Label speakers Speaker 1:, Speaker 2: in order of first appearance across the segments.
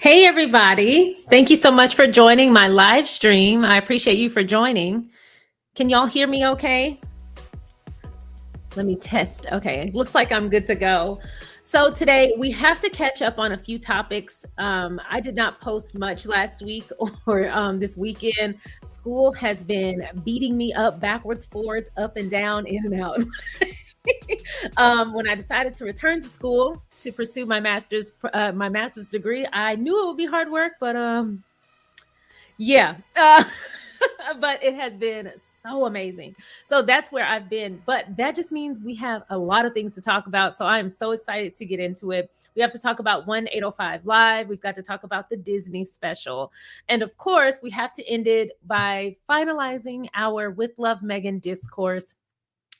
Speaker 1: Hey, everybody. Thank you so much for joining my live stream. I appreciate you for joining. Can y'all hear me okay? Let me test. Okay, looks like I'm good to go. So today we have to catch up on a few topics. I did not post much last week or this weekend. School has been beating me up backwards, forwards, up and down, in and out. When I decided to return to school to pursue my master's degree, I knew it would be hard work, but yeah. But it has been so amazing. So that's where I've been. But that just means we have a lot of things to talk about. So I am so excited to get into it. We have to talk about 1-805 Live. We've got to talk about the Disney special. And of course, we have to end it by finalizing our With Love Meghan discourse.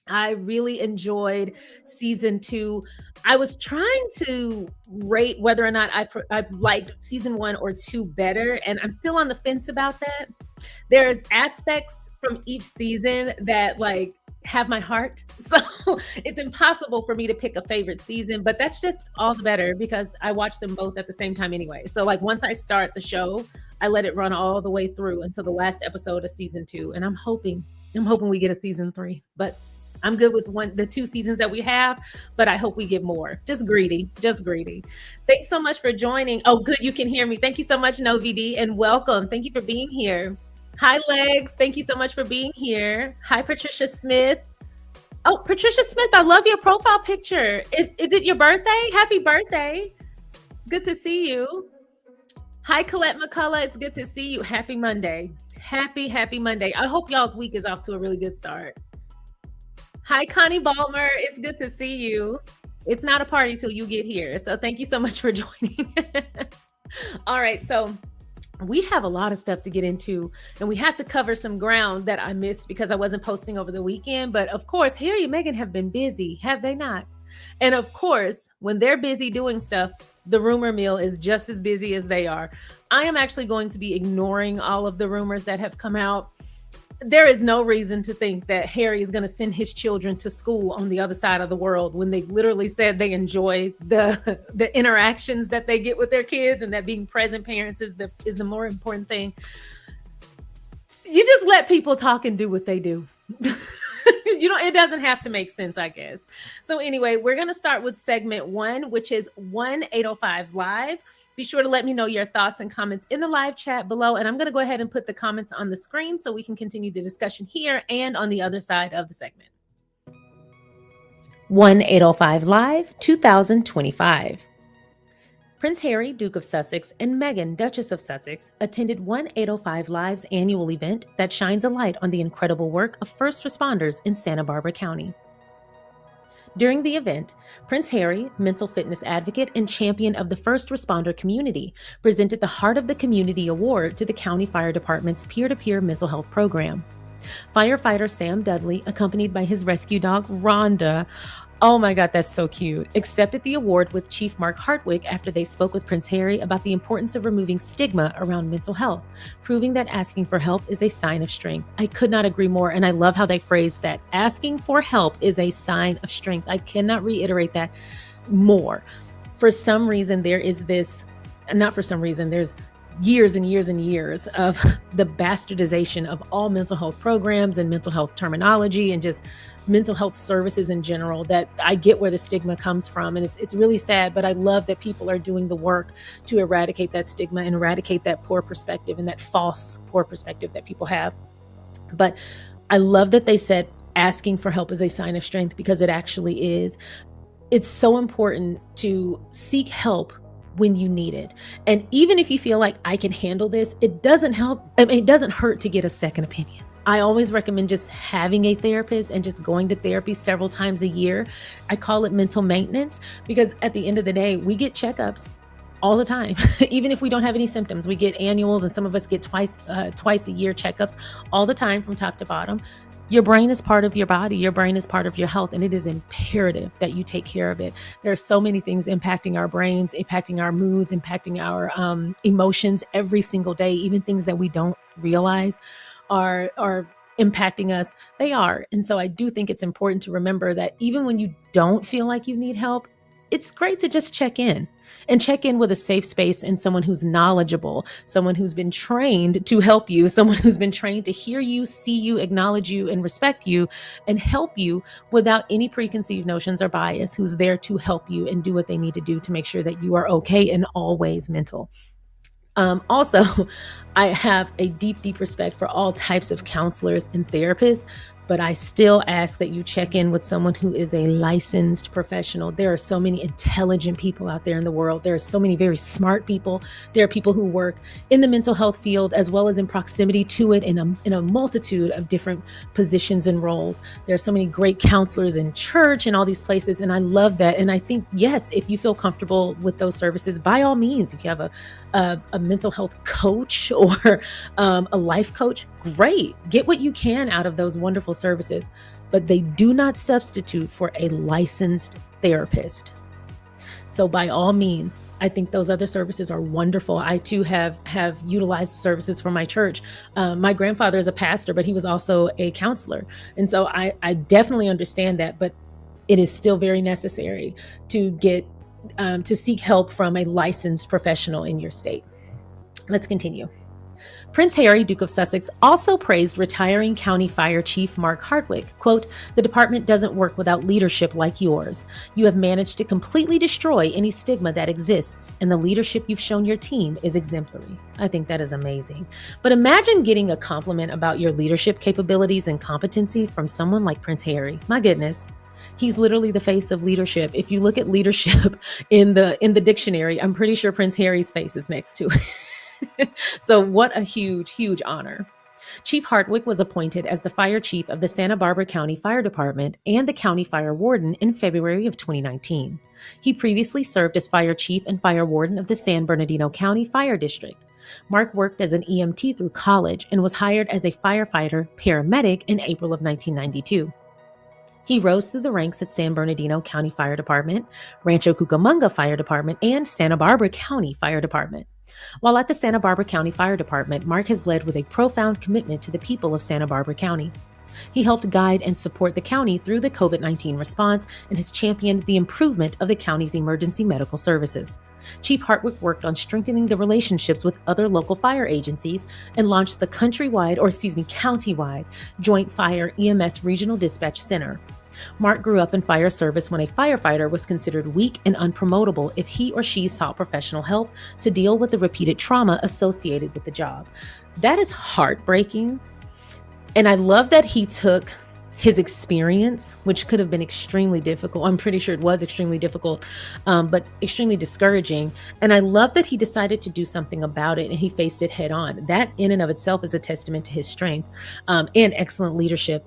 Speaker 1: I really enjoyed season 2. I was trying to rate whether or not I liked season 1 or 2 better, and I'm still on the fence about that. There are aspects from each season that like have my heart, so it's impossible for me to pick a favorite season, but that's just all the better because I watch them both at the same time anyway. So like once I start the show, I let it run all the way through until the last episode of season 2, and I'm hoping we get a season 3, but I'm good with the 2 seasons that we have, but I hope we get more. Just greedy. Thanks so much for joining. Oh, good. You can hear me. Thank you so much, NoVD, and welcome. Thank you for being here. Hi, Legs. Thank you so much for being here. Hi, Patricia Smith. Oh, Patricia Smith, I love your profile picture. Is it your birthday? Happy birthday. It's good to see you. Hi, Colette McCullough. It's good to see you. Happy Monday. Happy Monday. I hope y'all's week is off to a really good start. Hi, Connie Ballmer. It's good to see you. It's not a party till you get here. So thank you so much for joining. All right. So we have a lot of stuff to get into, and we have to cover some ground that I missed because I wasn't posting over the weekend. But of course, Harry and Meghan have been busy, have they not? And of course, when they're busy doing stuff, the rumor mill is just as busy as they are. I am actually going to be ignoring all of the rumors that have come out. There is no reason to think that Harry is going to send his children to school on the other side of the world when they've literally said they enjoy the interactions that they get with their kids, and that being present parents is the more important thing. You just let people talk and do what they do. It doesn't have to make sense, I guess. So anyway, we're going to start with segment 1, which is 1-805 Live. Be sure to let me know your thoughts and comments in the live chat below. And I'm going to go ahead and put the comments on the screen so we can continue the discussion here and on the other side of the segment. 1-805 Live 2025. Prince Harry, Duke of Sussex, and Meghan, Duchess of Sussex, attended 1-805 Live's annual event that shines a light on the incredible work of first responders in Santa Barbara County. During the event, Prince Harry, mental fitness advocate and champion of the first responder community, presented the Heart of the Community Award to the County Fire Department's peer-to-peer mental health program. Firefighter Sam Dudley, accompanied by his rescue dog, Rhonda, oh my God, that's so cute, accepted the award with Chief Mark Hartwig after they spoke with Prince Harry about the importance of removing stigma around mental health, proving that asking for help is a sign of strength. I could not agree more, and I love how they phrased that. Asking for help is a sign of strength. I cannot reiterate that more. For some reason, there is this not for some reason, there's years and years and years of the bastardization of all mental health programs and mental health terminology and just mental health services in general, that I get where the stigma comes from. And it's really sad, but I love that people are doing the work to eradicate that stigma and eradicate that poor perspective and that false poor perspective that people have. But I love that they said asking for help is a sign of strength, because it actually is. It's so important to seek help when you need it. And even if you feel like I can handle this, it doesn't help. I mean, it doesn't hurt to get a second opinion. I always recommend just having a therapist and just going to therapy several times a year. I call it mental maintenance, because at the end of the day, we get checkups all the time. Even if we don't have any symptoms, we get annuals, and some of us get twice a year checkups all the time from top to bottom. Your brain is part of your body. Your brain is part of your health, and it is imperative that you take care of it. There are so many things impacting our brains, impacting our moods, impacting our emotions every single day. Even things that we don't realize are impacting us. They are. And so I do think it's important to remember that even when you don't feel like you need help, it's great to just check in with a safe space and someone who's knowledgeable, someone who's been trained to help you, someone who's been trained to hear you, see you, acknowledge you, and respect you, and help you without any preconceived notions or bias, who's there to help you and do what they need to do to make sure that you are okay and always mental. Also, I have a deep, deep respect for all types of counselors and therapists, but I still ask that you check in with someone who is a licensed professional. There are so many intelligent people out there in the world. There are so many very smart people. There are people who work in the mental health field as well as in proximity to it in a multitude of different positions and roles. There are so many great counselors in church and all these places, and I love that. And I think, yes, if you feel comfortable with those services, by all means, if you have a mental health coach or a life coach, great. Get what you can out of those wonderful services, but they do not substitute for a licensed therapist. So by all means, I think those other services are wonderful. I too have utilized the services from my church. My grandfather is a pastor, but he was also a counselor. And so I definitely understand that, but it is still very necessary to get to seek help from a licensed professional in your state. Let's continue. Prince Harry, Duke of Sussex, also praised retiring County Fire Chief Mark Hardwick. Quote, "The department doesn't work without leadership like yours. You have managed to completely destroy any stigma that exists, and the leadership you've shown your team is exemplary." I think that is amazing. But imagine getting a compliment about your leadership capabilities and competency from someone like Prince Harry. My goodness. He's literally the face of leadership. If you look at leadership in the dictionary, I'm pretty sure Prince Harry's face is next to it. So what a huge, huge honor. Chief Hardwick was appointed as the fire chief of the Santa Barbara County Fire Department and the county fire warden in February of 2019. He previously served as fire chief and fire warden of the San Bernardino County Fire District. Mark worked as an EMT through college and was hired as a firefighter paramedic in April of 1992. He rose through the ranks at San Bernardino County Fire Department, Rancho Cucamonga Fire Department, and Santa Barbara County Fire Department. While at the Santa Barbara County Fire Department, Mark has led with a profound commitment to the people of Santa Barbara County. He helped guide and support the county through the COVID-19 response and has championed the improvement of the county's emergency medical services. Chief Hardwick worked on strengthening the relationships with other local fire agencies and launched the countywide Joint Fire EMS Regional Dispatch Center. Mark grew up in fire service when a firefighter was considered weak and unpromotable if he or she sought professional help to deal with the repeated trauma associated with the job. That is heartbreaking. And I love that he took his experience, which could have been extremely difficult. I'm pretty sure it was extremely difficult, but extremely discouraging. And I love that he decided to do something about it and he faced it head on. That in and of itself is a testament to his strength and excellent leadership.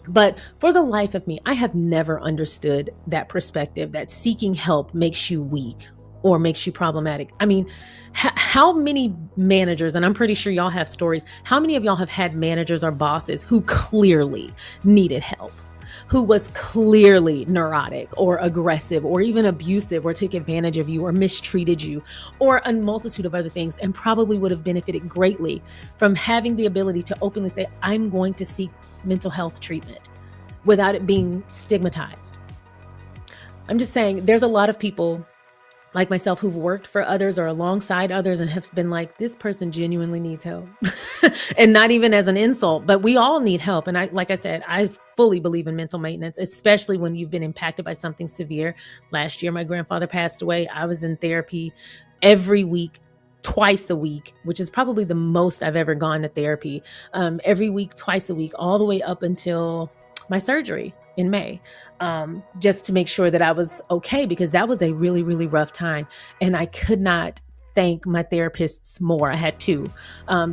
Speaker 1: But for the life of me, I have never understood that perspective that seeking help makes you weak or makes you problematic. I mean, how many managers, and I'm pretty sure y'all have stories, how many of y'all have had managers or bosses who clearly needed help, who was clearly neurotic or aggressive or even abusive or took advantage of you or mistreated you or a multitude of other things, and probably would have benefited greatly from having the ability to openly say, I'm going to seek mental health treatment without it being stigmatized. I'm just saying there's a lot of people like myself who've worked for others or alongside others and have been like, this person genuinely needs help. And not even as an insult, but we all need help. And like I said, I fully believe in mental maintenance, especially when you've been impacted by something severe. Last year, my grandfather passed away. I was in therapy every week, twice a week, which is probably the most I've ever gone to therapy. Every week, twice a week, all the way up until my surgery in May, just to make sure that I was okay, because that was a really, really rough time. And I could not thank my therapists more. I had two.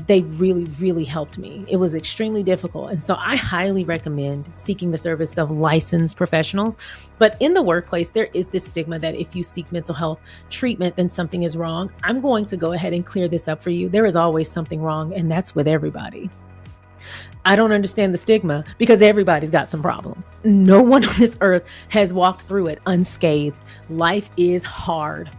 Speaker 1: They really, really helped me. It was extremely difficult. And so I highly recommend seeking the service of licensed professionals. But in the workplace, there is this stigma that if you seek mental health treatment, then something is wrong. I'm going to go ahead and clear this up for you. There is always something wrong, and that's with everybody. I don't understand the stigma because everybody's got some problems. No one on this earth has walked through it unscathed. Life is hard,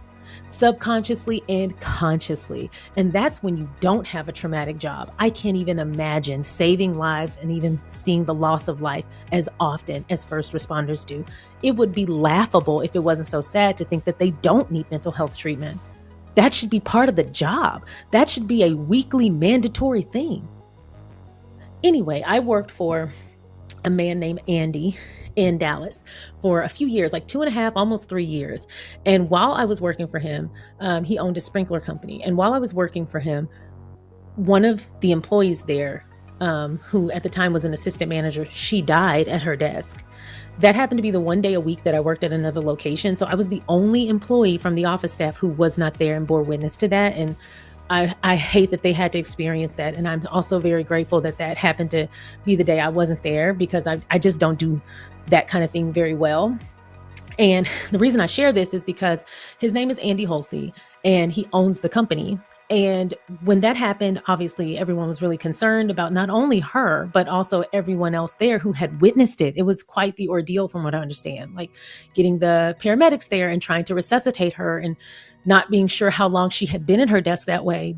Speaker 1: subconsciously and consciously. And that's when you don't have a traumatic job. I can't even imagine saving lives and even seeing the loss of life as often as first responders do. It would be laughable if it wasn't so sad to think that they don't need mental health treatment. That should be part of the job. That should be a weekly mandatory thing. Anyway, I worked for a man named Andy in Dallas for a few years, like 2.5, almost 3 years. And while I was working for him, he owned a sprinkler company. And while I was working for him, one of the employees there, who at the time was an assistant manager, she died at her desk. That happened to be the one day a week that I worked at another location. So I was the only employee from the office staff who was not there and bore witness to that. And I hate that they had to experience that. And I'm also very grateful that that happened to be the day I wasn't there, because I just don't do that kind of thing very well. And the reason I share this is because his name is Andy Holsey and he owns the company. And when that happened, obviously everyone was really concerned about not only her, but also everyone else there who had witnessed it. It was quite the ordeal from what I understand, like getting the paramedics there and trying to resuscitate her and not being sure how long she had been in her desk that way,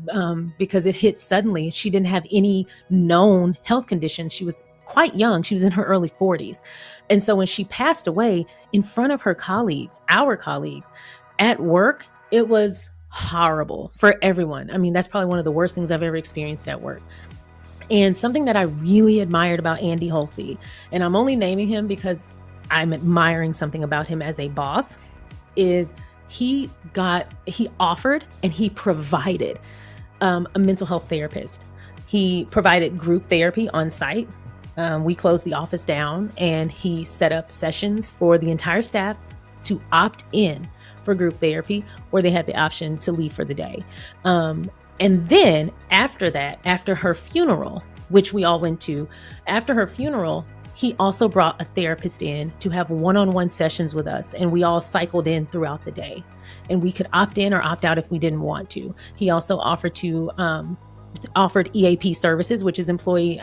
Speaker 1: because it hit suddenly. She didn't have any known health conditions. She was quite young. She was in her early 40s. And so when she passed away in front of her colleagues, our colleagues at work, it was horrible for everyone. I mean, that's probably one of the worst things I've ever experienced at work. And something that I really admired about Andy Holsey, and I'm only naming him because I'm admiring something about him as a boss, is he offered and he provided a mental health therapist. He provided group therapy on site. We closed the office down and he set up sessions for the entire staff to opt in for group therapy, or they had the option to leave for the day. And then after that, after her funeral, which we all went to, after her funeral, he also brought a therapist in to have one-on-one sessions with us. And we all cycled in throughout the day and we could opt in or opt out if we didn't want to. He also offered EAP services, which is employee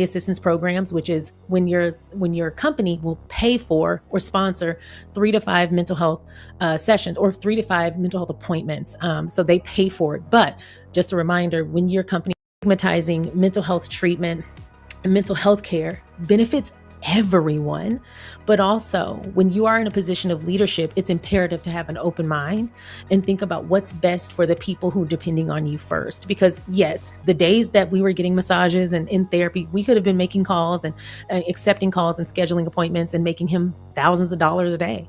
Speaker 1: assistance programs, which is when your company will pay for or sponsor 3 to 5 mental health sessions or 3 to 5 mental health appointments. So they pay for it. But just a reminder, when your company is stigmatizing mental health treatment and mental health care benefits everyone, but also when you are in a position of leadership, it's imperative to have an open mind and think about what's best for the people who are depending on you first. Because yes, the days that we were getting massages and in therapy, we could have been making calls and accepting calls and scheduling appointments and making him thousands of dollars a day.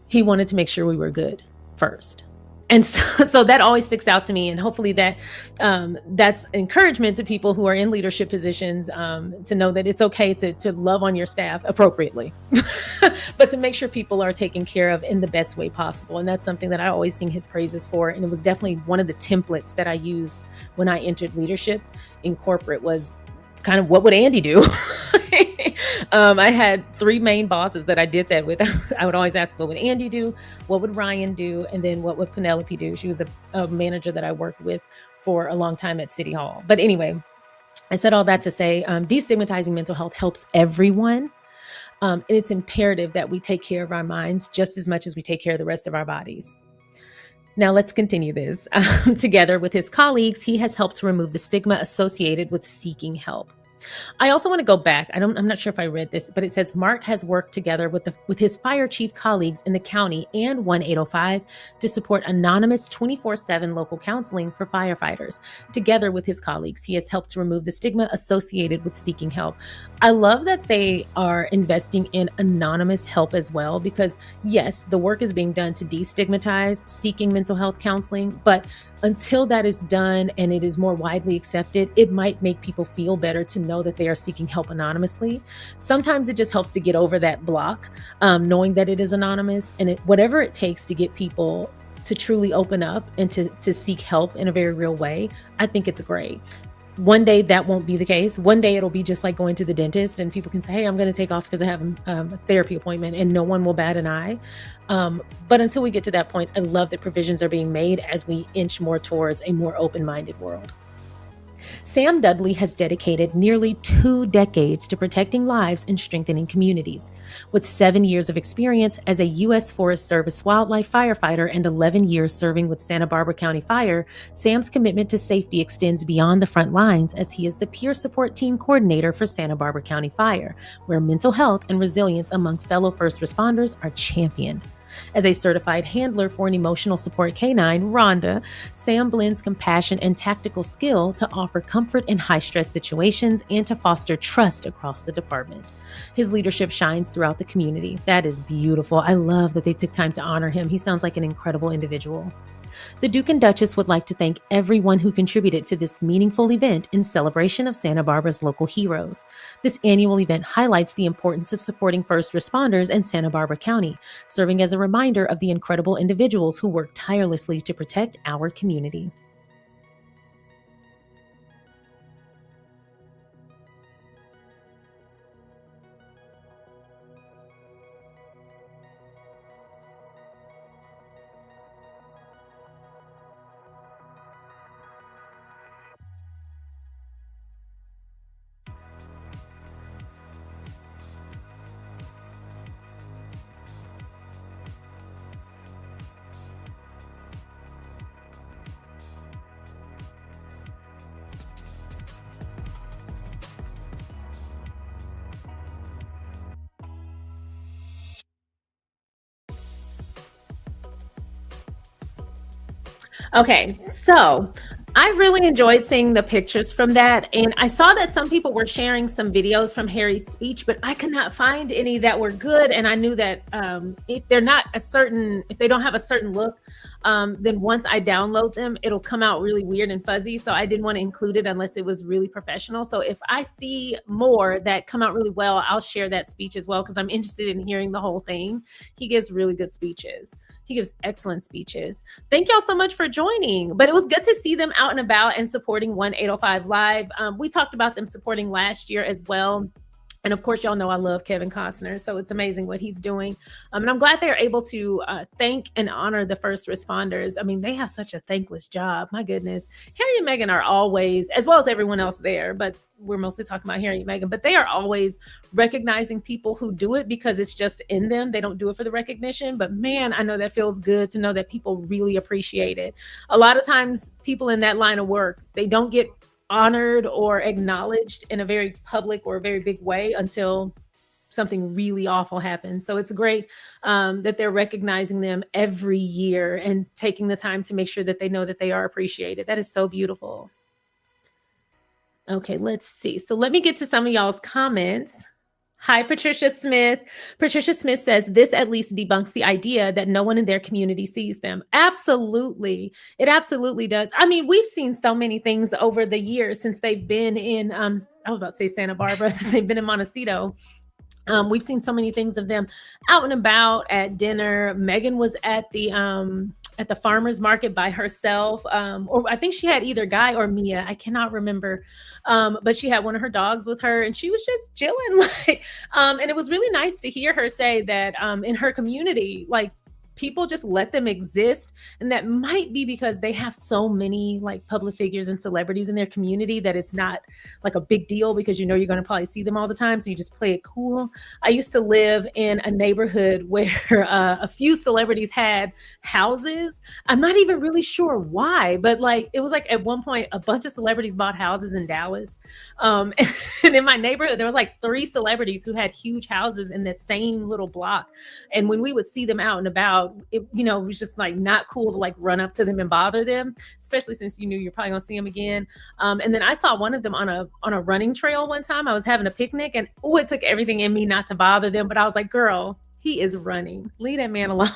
Speaker 1: He wanted to make sure we were good first. And so that always sticks out to me. And hopefully that's encouragement to people who are in leadership positions, to know that it's okay to love on your staff appropriately, but to make sure people are taken care of in the best way possible. And that's something that I always sing his praises for. And it was definitely one of the templates that I used when I entered leadership in corporate, was kind of, what would Andy do? I had 3 main bosses that I did that with. I would always ask, what would Andy do? What would Ryan do? And then what would Penelope do? She was a manager that I worked with for a long time at City Hall. But anyway, I said all that to say, destigmatizing mental health helps everyone. And it's imperative that we take care of our minds just as much as we take care of the rest of our bodies. Now let's continue this. Together with his colleagues, he has helped to remove the stigma associated with seeking help. I also want to go back. I'm not sure if I read this, but it says Mark has worked together with his fire chief colleagues in the county and 1805 to support anonymous 24/7 local counseling for firefighters. Together with his colleagues, he has helped to remove the stigma associated with seeking help. I love that they are investing in anonymous help as well, because yes, the work is being done to destigmatize seeking mental health counseling, but until that is done and it is more widely accepted, it might make people feel better to know that they are seeking help anonymously. Sometimes it just helps to get over that block, knowing that it is anonymous, and whatever it takes to get people to truly open up and to seek help in a very real way, I think it's great. One day that won't be the case. One day it'll be just like going to the dentist and people can say, hey, I'm going to take off because I have a therapy appointment, and no one will bat an eye. But until we get to that point, I love that provisions are being made as we inch more towards a more open-minded world. Sam Dudley has dedicated nearly 2 decades to protecting lives and strengthening communities. With 7 years of experience as a U.S. Forest Service wildlife firefighter and 11 years serving with Santa Barbara County Fire, Sam's commitment to safety extends beyond the front lines, as he is the peer support team coordinator for Santa Barbara County Fire, where mental health and resilience among fellow first responders are championed. As a certified handler for an emotional support canine, Rhonda, Sam blends compassion and tactical skill to offer comfort in high-stress situations and to foster trust across the department. His leadership shines throughout the community. That is beautiful. I love that they took time to honor him. He sounds like an incredible individual. The Duke and Duchess would like to thank everyone who contributed to this meaningful event in celebration of Santa Barbara's local heroes. This annual event highlights the importance of supporting first responders in Santa Barbara County, serving as a reminder of the incredible individuals who work tirelessly to protect our community. Okay, so I really enjoyed seeing the pictures from that. And I saw that some people were sharing some videos from Harry's speech, but I could not find any that were good. And I knew that if they don't have a certain look, then once I download them, it'll come out really weird and fuzzy. So I didn't want to include it unless it was really professional. So if I see more that come out really well, I'll share that speech as well, because I'm interested in hearing the whole thing. He gives really good speeches. He gives excellent speeches. Thank y'all so much for joining. But it was good to see them out and about and supporting 1805 Live. We talked about them supporting last year as well. And of course, y'all know I love Kevin Costner, so it's amazing what he's doing. And I'm glad they're able to thank and honor the first responders. I mean, they have such a thankless job. My goodness. Harry and Meghan are always, as well as everyone else there, but we're mostly talking about Harry and Meghan, but they are always recognizing people who do it because it's just in them. They don't do it for the recognition. But man, I know that feels good to know that people really appreciate it. A lot of times people in that line of work, they don't get honored or acknowledged in a very public or a very big way until something really awful happens. So it's great that they're recognizing them every year and taking the time to make sure that they know that they are appreciated. That is so beautiful. Okay, let's see. So let me get to some of y'all's comments. Hi, Patricia Smith. Patricia Smith says, this at least debunks the idea that no one in their community sees them. Absolutely. It absolutely does. I mean, we've seen so many things over the years since they've been in, I was about to say Santa Barbara, since they've been in Montecito. We've seen so many things of them out and about at dinner. Meghan was at the farmer's market by herself, or I think she had either Guy or Mia. I cannot remember, but she had one of her dogs with her, and she was just chilling. And it was really nice to hear her say that in her community, like people just let them exist. And that might be because they have so many like public figures and celebrities in their community that it's not like a big deal because you're going to probably see them all the time. So you just play it cool. I used to live in a neighborhood where a few celebrities had houses. I'm not even really sure why, but like it was like at one point a bunch of celebrities bought houses in Dallas. And in my neighborhood, there was like 3 celebrities who had huge houses in the same little block. And when we would see them out and about, it was just like not cool to like run up to them and bother them, especially since you knew you're probably gonna see them again. And then I saw one of them on a running trail one time. I was having a picnic, and it took everything in me not to bother them, but I was like, girl, he is running. Leave that man alone.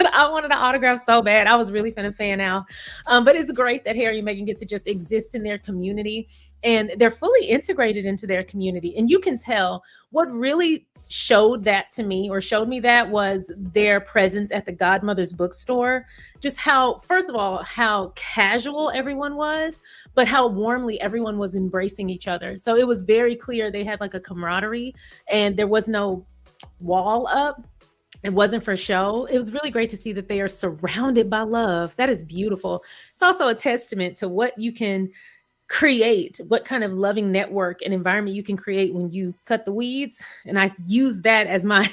Speaker 1: I wanted an autograph so bad. I was really finna fan out. But it's great that Harry and Meghan get to just exist in their community, and they're fully integrated into their community. And you can tell what really showed me that was their presence at the Godmother's bookstore. Just how, first of all, how casual everyone was, but how warmly everyone was embracing each other. So it was very clear they had like a camaraderie, and there was no wall up. It wasn't for show. It was really great to see that they are surrounded by love. That is beautiful. It's also a testament to what you can create, what kind of loving network and environment you can create when you cut the weeds. And I use that as my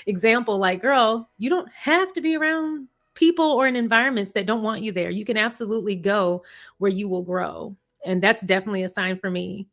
Speaker 1: example, like, girl, you don't have to be around people or in environments that don't want you there. You can absolutely go where you will grow. And that's definitely a sign for me.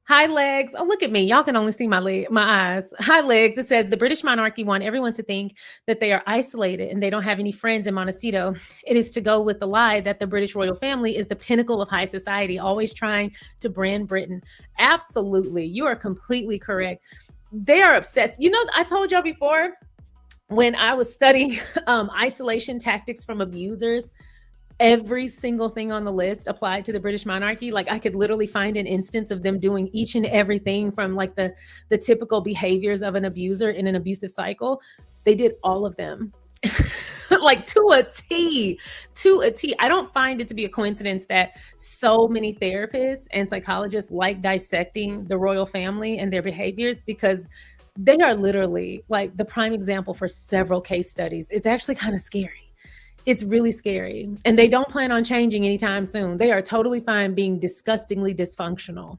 Speaker 1: Hi, Legs. Oh, look at me. Y'all can only see my eyes. Hi, Legs. It says the British monarchy want everyone to think that they are isolated and they don't have any friends in Montecito. It is to go with the lie that the British royal family is the pinnacle of high society, always trying to brand Britain. Absolutely. You are completely correct. They are obsessed. I told y'all before when I was studying isolation tactics from abusers, every single thing on the list applied to the British monarchy. Like I could literally find an instance of them doing each and everything from like the typical behaviors of an abuser in an abusive cycle. They did all of them. Like to a T. I don't find it to be a coincidence that so many therapists and psychologists like dissecting the royal family and their behaviors, because they are literally like the prime example for several case studies. It's actually kind of scary. It's really scary. And they don't plan on changing anytime soon. They are totally fine being disgustingly dysfunctional.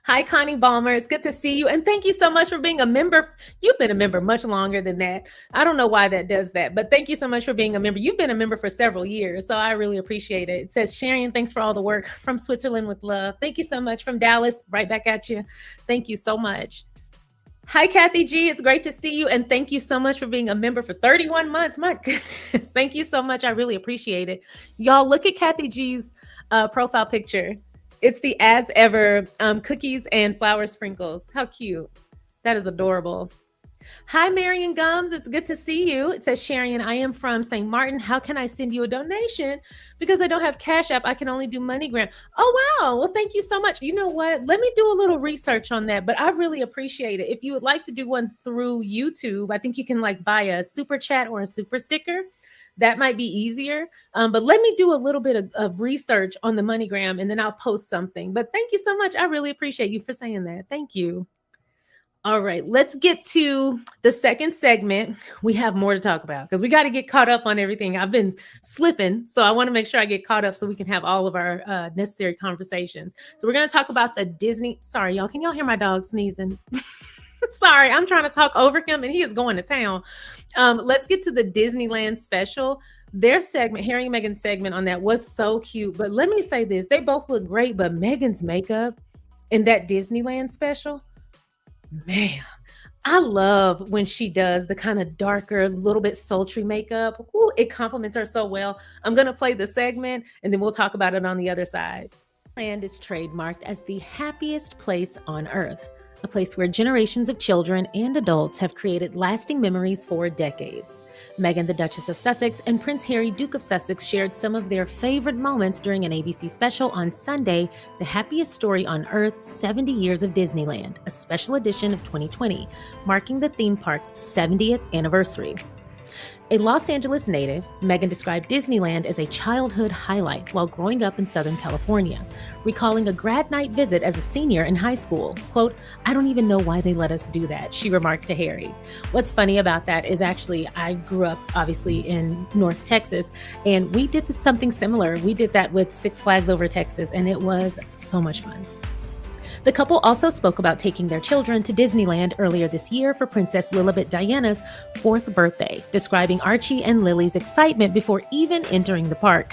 Speaker 1: Hi, Connie Balmer. It's good to see you. And thank you so much for being a member. You've been a member much longer than that. I don't know why that does that, but thank you so much for being a member. You've been a member for several years, so I really appreciate it. It says, Sharion, thanks for all the work from Switzerland with love. Thank you so much from Dallas. Right back at you. Thank you so much. Hi, Kathy G. It's great to see you. And thank you so much for being a member for 31 months. My goodness. Thank you so much. I really appreciate it. Y'all look at Kathy G's profile picture. It's the as ever cookies and flower sprinkles. How cute. That is adorable. Hi, Marion Gums. It's good to see you. It says, Sharion, I am from St. Martin. How can I send you a donation? Because I don't have CashApp. I can only do MoneyGram. Oh, wow. Well, thank you so much. You know what? Let me do a little research on that, but I really appreciate it. If you would like to do one through YouTube, I think you can like buy a super chat or a super sticker. That might be easier. But let me do a little bit of research on the MoneyGram and then I'll post something. But thank you so much. I really appreciate you for saying that. Thank you. All right, let's get to the second segment. We have more to talk about because we got to get caught up on everything. I've been slipping, so I want to make sure I get caught up so we can have all of our necessary conversations. So we're going to talk about the Disney. Sorry, y'all. Can y'all hear my dog sneezing? Sorry, I'm trying to talk over him and he is going to town. Let's get to the Disneyland special. Their segment, Harry and Meghan's segment on that was so cute. But let me say this. They both look great, but Meghan's makeup in that Disneyland special, man, I love when she does the kind of darker, little bit sultry makeup. Ooh, it compliments her so well. I'm going to play the segment and then we'll talk about it on the other side. Land is trademarked as the happiest place on earth, a place where generations of children and adults have created lasting memories for decades. Meghan, the Duchess of Sussex, and Prince Harry, Duke of Sussex, shared some of their favorite moments during an ABC special on Sunday, The Happiest Story on Earth, 70 Years of Disneyland, a special edition of 2020, marking the theme park's 70th anniversary. A Los Angeles native, Meghan described Disneyland as a childhood highlight while growing up in Southern California, recalling a grad night visit as a senior in high school. Quote, "I don't even know why they let us do that," she remarked to Harry. What's funny about that is actually I grew up obviously in North Texas, and we did something similar. We did that with Six Flags Over Texas, and it was so much fun. The couple also spoke about taking their children to Disneyland earlier this year for Princess Lilibet Diana's 4th birthday, describing Archie and Lily's excitement before even entering the park.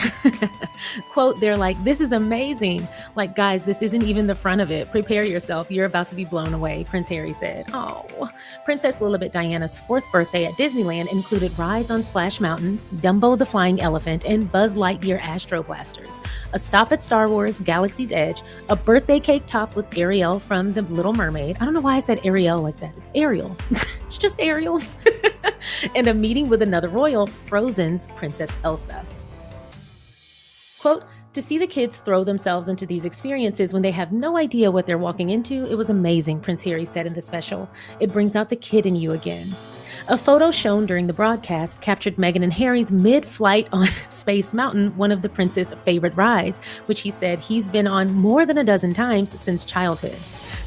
Speaker 1: Quote, "They're like, this is amazing. Like, guys, this isn't even the front of it. Prepare yourself. You're about to be blown away," Prince Harry said. Oh, Princess Lilibet Diana's 4th birthday at Disneyland included rides on Splash Mountain, Dumbo the Flying Elephant, and Buzz Lightyear Astro Blasters, a stop at Star Wars Galaxy's Edge, a birthday cake topped with Ariel from The Little Mermaid. I don't know why I said Ariel like that. It's Ariel. It's just Ariel. And a meeting with another royal, Frozen's Princess Elsa. Quote, "To see the kids throw themselves into these experiences when they have no idea what they're walking into, it was amazing," Prince Harry said in the special. "It brings out the kid in you again." A photo shown during the broadcast captured Meghan and Harry's mid-flight on Space Mountain, one of the prince's favorite rides, which he said he's been on more than a dozen times since childhood.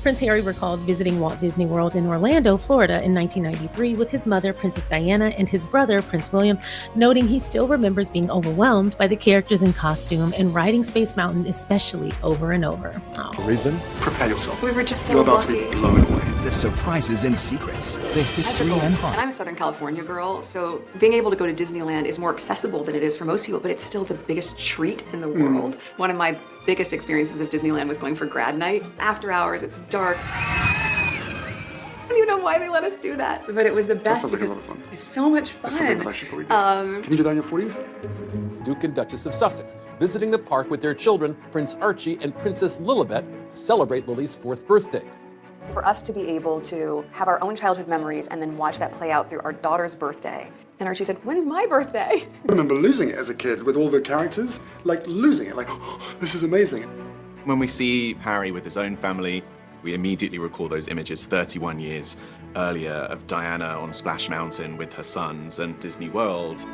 Speaker 1: Prince Harry recalled visiting Walt Disney World in Orlando, Florida in 1993 with his mother, Princess Diana, and his brother, Prince William, noting he still remembers being overwhelmed by the characters in costume and riding Space Mountain especially over and over. Oh.
Speaker 2: Reason? Prepare yourself.
Speaker 3: We were just so
Speaker 2: You're about
Speaker 3: lucky.
Speaker 2: to be blown away.
Speaker 4: The surprises and secrets, the history and
Speaker 3: And
Speaker 4: fun.
Speaker 3: I'm a Southern California girl, so being able to go to Disneyland is more accessible than it is for most people, but it's still the biggest treat in the world. One of my biggest experiences of Disneyland was going for grad night. After hours, it's dark. I don't even know why they let us do that, but it was the best
Speaker 2: sounds like a
Speaker 3: because
Speaker 2: lot of fun.
Speaker 3: it's so much fun.
Speaker 2: That's something I should probably do. Can you do that in your 40s?
Speaker 5: Duke and Duchess of Sussex, visiting the park with their children, Prince Archie and Princess Lilibet, to celebrate Lily's 4th birthday.
Speaker 3: For us to be able to have our own childhood memories and then watch that play out through our daughter's birthday. And Archie said, "When's my birthday?"
Speaker 2: I remember losing it as a kid with all the characters, like losing it, like, oh, this is amazing.
Speaker 6: When we see Harry with his own family, we immediately recall those images 31 years earlier of Diana on Splash Mountain with her sons and Disney World,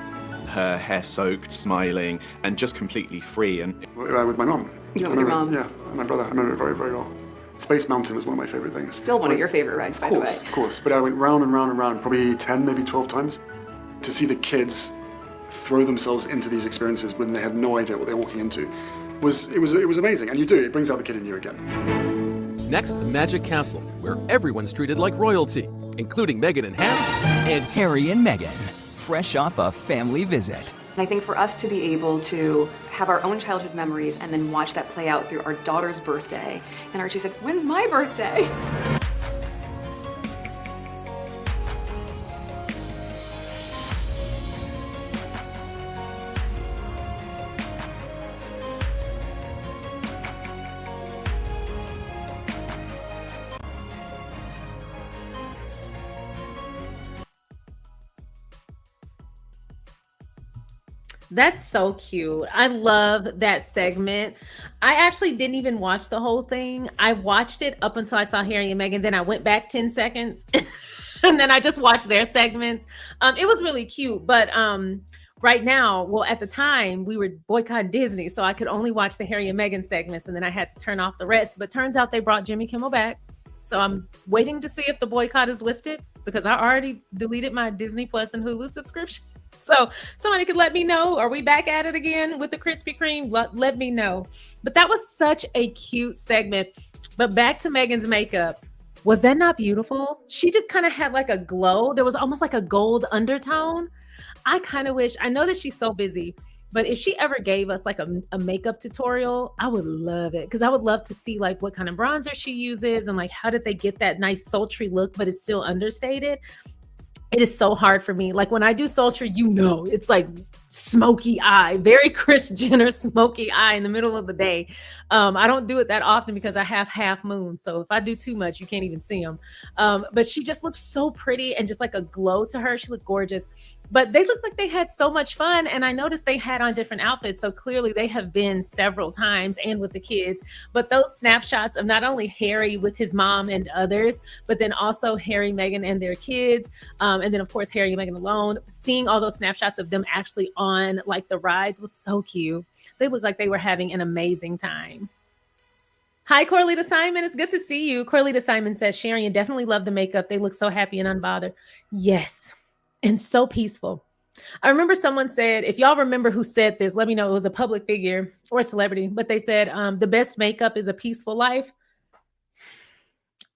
Speaker 6: her hair soaked, smiling, and just completely free. And
Speaker 2: With my mum.
Speaker 3: You went with your mom?
Speaker 2: Yeah, and my brother. I remember it very, very well. Space Mountain was one of my favorite things.
Speaker 3: Still one of your favorite rides, by the way.
Speaker 2: Of course. But I went round and round and round, probably 10, maybe 12 times. To see the kids throw themselves into these experiences when they had no idea what they're walking into was amazing. And you do, it brings out the kid in you again.
Speaker 5: Next, the Magic Castle, where everyone's treated like royalty, including Meghan and Harry, and
Speaker 4: Harry and Meghan, fresh off a family visit.
Speaker 3: And I think for us to be able to have our own childhood memories and then watch that play out through our daughter's birthday. And Archie said, "When's my birthday?"
Speaker 1: That's so cute. I love that segment. I actually didn't even watch the whole thing. I watched it up until I saw Harry and Meghan. Then I went back 10 seconds and then I just watched their segments. It was really cute. But right now, well, at the time, we were boycotting Disney. So I could only watch the Harry and Meghan segments. And then I had to turn off the rest. But turns out they brought Jimmy Kimmel back. So I'm waiting to see if the boycott is lifted because I already deleted my Disney Plus and Hulu subscription. So somebody could let me know. Are we back at it again with the Krispy Kreme? Let me know. But that was such a cute segment. But back to Meghan's makeup. Was that not beautiful? She just kind of had like a glow. There was almost like a gold undertone. I kind of wish, I know that she's so busy, but if she ever gave us like a makeup tutorial, I would love it. Because I would love to see like what kind of bronzer she uses and like how did they get that nice sultry look, but it's still understated. It is so hard for me. Like when I do sultry, it's like smoky eye, very Kris Jenner smoky eye in the middle of the day. I don't do it that often because I have half moon. So if I do too much, you can't even see them. But she just looks so pretty and just like a glow to her. She looked gorgeous. But they looked like they had so much fun. And I noticed they had on different outfits. So clearly they have been several times and with the kids. But those snapshots of not only Harry with his mom and others, but then also Harry, Meghan, and their kids. And then, of course, Harry and Meghan alone. Seeing all those snapshots of them actually on like the rides was so cute. They looked like they were having an amazing time. Hi, Corlita Simon. It's good to see you. Corlita Simon says, Sharion definitely loved the makeup. They look so happy and unbothered. Yes. And so peaceful. I remember someone said, if y'all remember who said this, let me know. It was a public figure or a celebrity, but they said the best makeup is a peaceful life.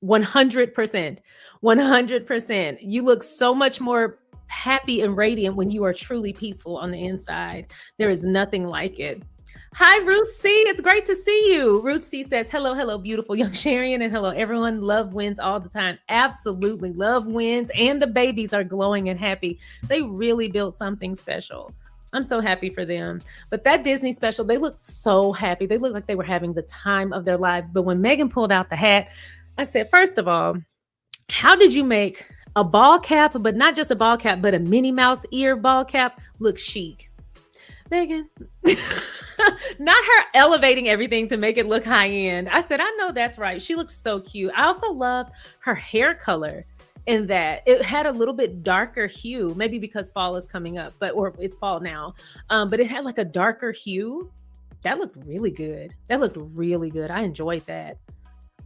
Speaker 1: 100%. 100%. You look so much more happy and radiant when you are truly peaceful on the inside. There is nothing like it. Hi, Ruth C. It's great to see you. Ruth C says, hello, hello, beautiful young Sharion, and hello, everyone. Love wins all the time. Absolutely. Love wins, and the babies are glowing and happy. They really built something special. I'm so happy for them. But that Disney special, they looked so happy. They looked like they were having the time of their lives. But when Meghan pulled out the hat, I said, first of all, how did you make a ball cap, but not just a ball cap, but a Minnie Mouse ear ball cap look chic? Meghan, not her elevating everything to make it look high end. I said, I know that's right. She looks so cute. I also love her hair color in that it had a little bit darker hue, maybe because fall is coming up, or it's fall now. But it had like a darker hue. That looked really good. That looked really good. I enjoyed that.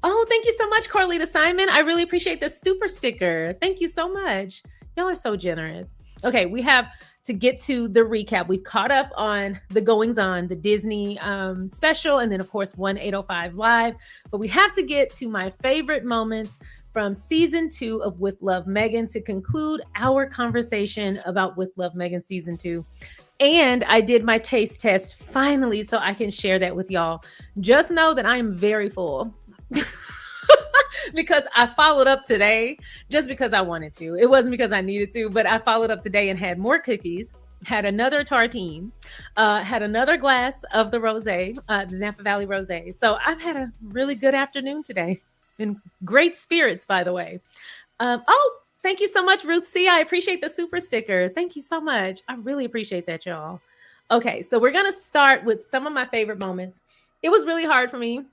Speaker 1: Oh, thank you so much, Corlita Simon. I really appreciate the super sticker. Thank you so much. Y'all are so generous. Okay, we have to get to the recap. We've caught up on the goings on, the Disney special, and then of course 1805 Live. But we have to get to my favorite moments from season 2 of With Love Meghan to conclude our conversation about With Love Meghan season 2. And I did my taste test finally, so I can share that with y'all. Just know that I am very full. Because I followed up today just because I wanted to. It wasn't because I needed to, but I followed up today and had more cookies, had another tartine, had another glass of the rosé, the Napa Valley rosé. So I've had a really good afternoon today, in great spirits, by the way. Oh, thank you so much, Ruth C. I appreciate the super sticker. Thank you so much. I really appreciate that, y'all. Okay, so we're going to start with some of my favorite moments. It was really hard for me.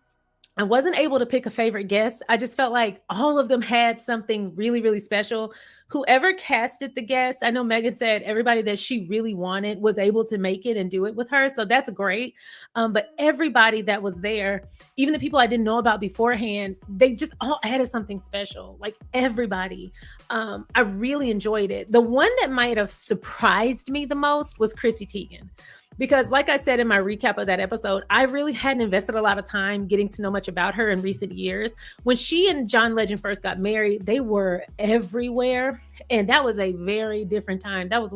Speaker 1: I wasn't able to pick a favorite guest. I just felt like all of them had something really, really special. Whoever casted the guest, I know Meghan said everybody that she really wanted was able to make it and do it with her. So that's great. But everybody that was there, even the people I didn't know about beforehand, they just all added something special. Like everybody. I really enjoyed it. The one that might have surprised me the most was Chrissy Teigen. Because like I said in my recap of that episode, I really hadn't invested a lot of time getting to know much about her in recent years. When she and John Legend first got married, they were everywhere. And that was a very different time. That was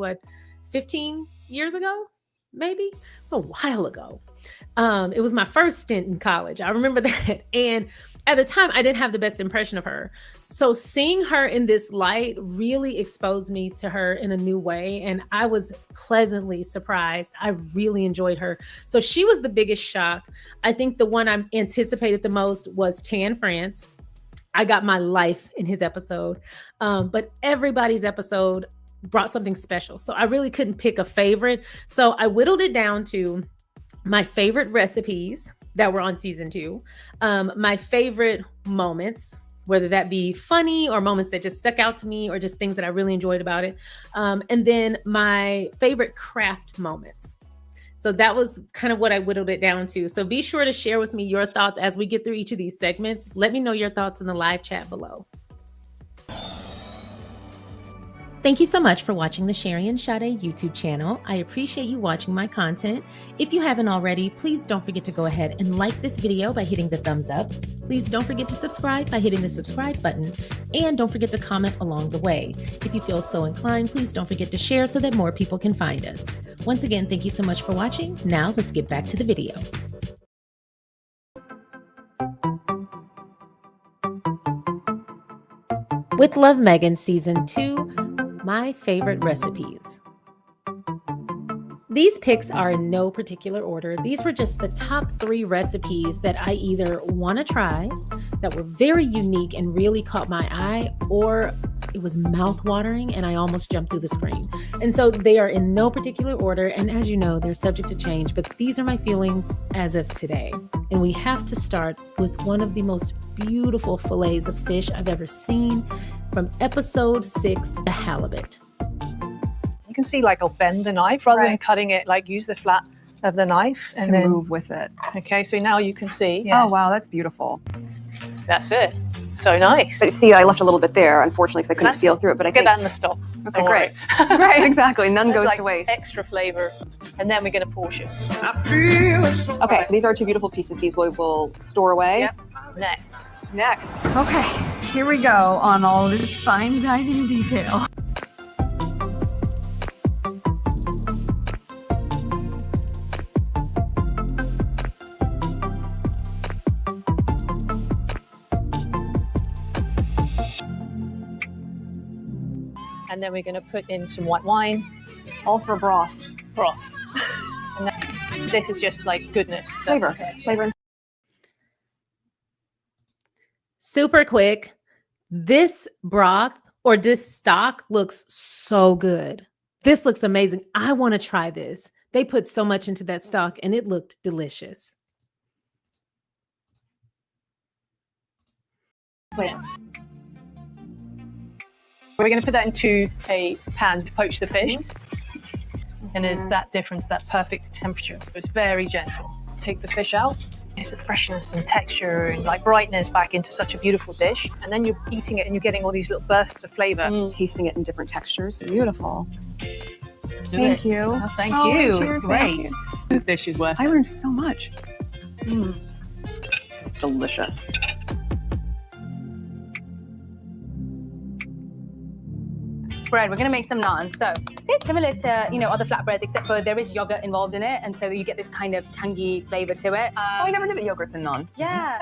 Speaker 1: 15 years ago, maybe? It's a while ago. It was my first stint in college. I remember that. And at the time, I didn't have the best impression of her. So seeing her in this light really exposed me to her in a new way. And I was pleasantly surprised. I really enjoyed her. So she was the biggest shock. I think the one I anticipated the most was Tan France. I got my life in his episode. But everybody's episode brought something special. So I really couldn't pick a favorite. So I whittled it down to my favorite recipes that were on season 2, my favorite moments, whether that be funny or moments that just stuck out to me or just things that I really enjoyed about it. And then my favorite craft moments. So that was kind of what I whittled it down to. So be sure to share with me your thoughts as we get through each of these segments. Let me know your thoughts in the live chat below. Thank you so much for watching the SharionSade YouTube channel. I appreciate you watching my content. If you haven't already, please don't forget to go ahead and like this video by hitting the thumbs up. Please don't forget to subscribe by hitting the subscribe button. And don't forget to comment along the way. If you feel so inclined, please don't forget to share so that more people can find us. Once again, thank you so much for watching. Now let's get back to the video. With Love Meghan Season 2, my favorite recipes. These picks are in no particular order. These were just the top 3 recipes that I either want to try, that were very unique and really caught my eye, or it was mouth-watering and I almost jumped through the screen. And so they are in no particular order, and as you know, they're subject to change, but these are my feelings as of today. And we have to start with one of the most beautiful fillets of fish I've ever seen from episode 6, the halibut.
Speaker 7: You can see like I'll bend the knife rather than cutting it, like use the flat of the knife and
Speaker 3: to
Speaker 7: then
Speaker 3: move with it.
Speaker 7: Okay, so now you can see.
Speaker 3: Oh wow, that's beautiful.
Speaker 7: That's it. So nice.
Speaker 3: But see, I left a little bit there, unfortunately, because I couldn't feel through it. But I
Speaker 7: get
Speaker 3: think
Speaker 7: that in the stock.
Speaker 3: Okay, great. Right, exactly. None goes
Speaker 7: like
Speaker 3: to waste.
Speaker 7: Extra flavor, and then we're going to portion.
Speaker 3: Okay, so these are 2 beautiful pieces. These we will store away.
Speaker 7: Yep. Next.
Speaker 3: Okay, here we go on all this fine dining detail.
Speaker 7: And then we're going to put in some white wine.
Speaker 3: All for broth.
Speaker 7: And this is just like goodness.
Speaker 3: Flavor.
Speaker 1: Super quick. This broth or this stock looks so good. This looks amazing. I want to try this. They put so much into that stock and it looked delicious.
Speaker 7: Yeah. We're going to put that into a pan to poach the fish. And there's that difference, that perfect temperature. It's very gentle. Take the fish out. It's the freshness and texture and like brightness back into such a beautiful dish. And then you're eating it and you're getting all these little bursts of flavor.
Speaker 3: Tasting it in different textures. Beautiful.
Speaker 7: Let's do
Speaker 3: Thank
Speaker 7: it.
Speaker 3: you.
Speaker 7: Oh, thank you.
Speaker 3: Cheers,
Speaker 7: It's
Speaker 3: thank
Speaker 7: great.
Speaker 3: you.
Speaker 7: This is worth
Speaker 3: I
Speaker 7: it.
Speaker 3: learned so much. This is delicious.
Speaker 8: Bread. We're going to make some naan. So it's similar to, you know, other flatbreads, except for there is yogurt involved in it, and so you get this kind of tangy flavor to it.
Speaker 3: I never knew that yogurt's in naan.
Speaker 8: Yeah.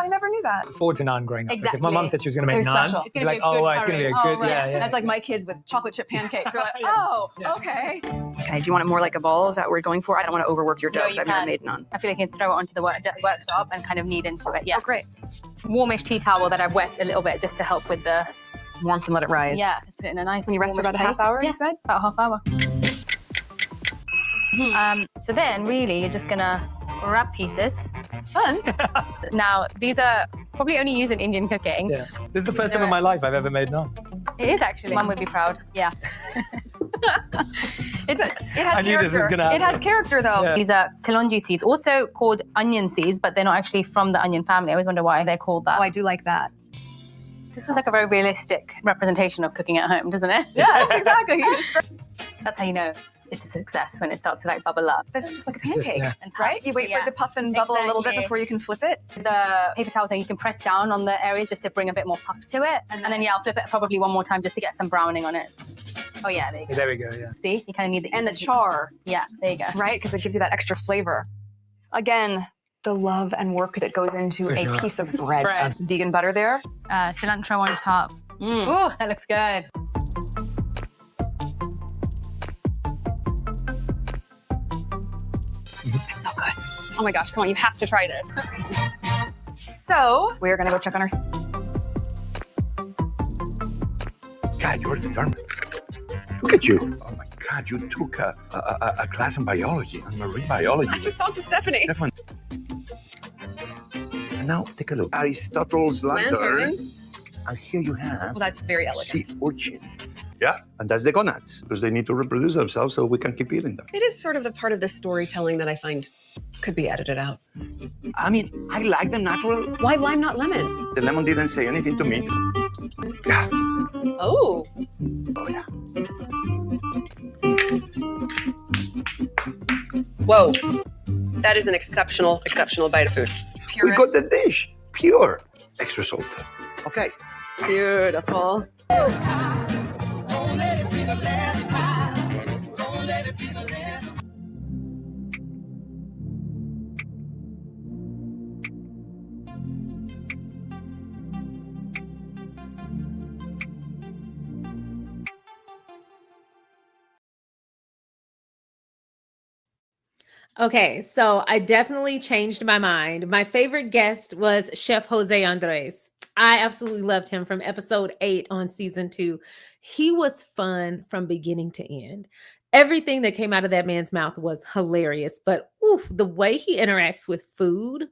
Speaker 3: I never knew that.
Speaker 9: Forward to naan growing up. Like, if
Speaker 8: Exactly.
Speaker 9: my mum said she was going to
Speaker 3: It
Speaker 9: make
Speaker 3: was
Speaker 9: naan,
Speaker 3: special.
Speaker 8: It's gonna
Speaker 9: I'd
Speaker 8: be a good
Speaker 9: it's going to be a
Speaker 8: curry.
Speaker 9: good, yeah.
Speaker 3: That's like my kids with chocolate chip pancakes. They're like,
Speaker 9: Yeah.
Speaker 3: oh, okay. Okay, do you want it more like a ball? Is that what we're going for? I don't want to overwork your dough
Speaker 8: No,
Speaker 3: because
Speaker 8: you
Speaker 3: I've never
Speaker 8: can.
Speaker 3: made naan.
Speaker 8: I feel like you can throw it onto the worktop and kind of knead into it. Yeah.
Speaker 3: Oh, great.
Speaker 8: Warmish tea towel that I've wet a little bit just to help with the
Speaker 3: Warmth and let it rise.
Speaker 8: Yeah. Let's put it in a nice.
Speaker 3: When you rest for
Speaker 8: warmish
Speaker 3: about a half
Speaker 8: place.
Speaker 3: hour,
Speaker 8: Yeah,
Speaker 3: you said?
Speaker 8: about a half hour. So then, really, you're just gonna wrap pieces.
Speaker 3: Fun.
Speaker 8: Now, these are probably only used in Indian cooking.
Speaker 9: Yeah. This is the first time in my life I've ever made naan.
Speaker 8: It is actually. Mum would be proud. Yeah.
Speaker 3: It has
Speaker 9: I knew this was
Speaker 3: character.
Speaker 9: gonna happen.
Speaker 3: It has character, though.
Speaker 9: Yeah.
Speaker 8: These are kalonji seeds, also called onion seeds, but they're not actually from the onion family. I always wonder why they're called that.
Speaker 3: Oh, I do like that.
Speaker 8: This was like a very realistic representation of cooking at home, doesn't it?
Speaker 3: Yeah, that's exactly.
Speaker 8: That's how you know it's a success, when it starts to like bubble up.
Speaker 3: That's just like a
Speaker 9: It's just,
Speaker 3: pancake,
Speaker 9: yeah.
Speaker 8: And
Speaker 3: right? You wait for it to puff and bubble a little bit
Speaker 8: Exactly.
Speaker 3: before you can flip it.
Speaker 8: The paper towel, so you can press down on the area just to bring a bit more puff to it. And then, yeah, I'll flip it probably one more time just to get some browning on it. Oh, yeah, there you go.
Speaker 9: There we go, yeah.
Speaker 8: See, you kind of need the...
Speaker 3: And the char,
Speaker 8: Yeah, there you go.
Speaker 3: right? Because it gives you that extra flavor. Again, the love and work that goes into
Speaker 9: For
Speaker 3: a
Speaker 9: sure.
Speaker 3: piece of bread.
Speaker 8: Bread.
Speaker 3: Vegan butter there.
Speaker 8: Cilantro on top. Ooh, that looks good.
Speaker 3: It's so good. Oh my gosh, come on, you have to try this. So, we're gonna go check on our...
Speaker 10: God, you're determined. Look at you. Oh my God, you took a class in biology, marine biology.
Speaker 3: I just talked to Stephanie.
Speaker 10: Stefan. And now take a look. Aristotle's lantern. And here you have
Speaker 3: Well, that's very elegant.
Speaker 10: sea urchin. Yeah, and that's the gonads, because they need to reproduce themselves so we can keep eating them.
Speaker 11: It is sort of the part of the storytelling that I find could be edited out.
Speaker 10: I mean, I like them natural.
Speaker 11: Why lime, not lemon?
Speaker 10: The lemon didn't say anything to me. Yeah.
Speaker 11: Oh.
Speaker 10: Oh, yeah.
Speaker 11: Whoa. That is an exceptional bite of food.
Speaker 10: We got the dish. Pure. Extra salt. Okay.
Speaker 11: Beautiful.
Speaker 1: Okay, so I definitely changed my mind. My favorite guest was Chef Jose Andres. I absolutely loved him from episode 8 on season 2. He was fun from beginning to end. Everything that came out of that man's mouth was hilarious, but the way he interacts with food,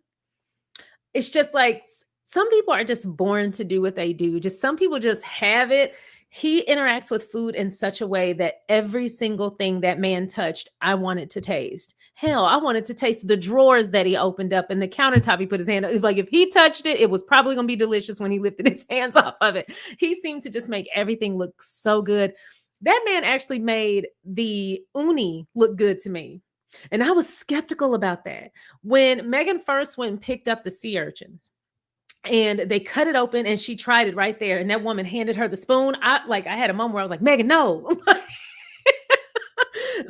Speaker 1: it's just like some people are just born to do what they do. Just some people just have it. He interacts with food in such a way that every single thing that man touched, I wanted to taste. Hell, I wanted to taste the drawers that he opened up and the countertop he put his hand on. It's like if he touched it, it was probably going to be delicious when he lifted his hands off of it. He seemed to just make everything look so good. That man actually made the uni look good to me. And I was skeptical about that. When Meghan first went and picked up the sea urchins, and they cut it open and she tried it right there. And that woman handed her the spoon. I had a moment where I was like, Meghan, no.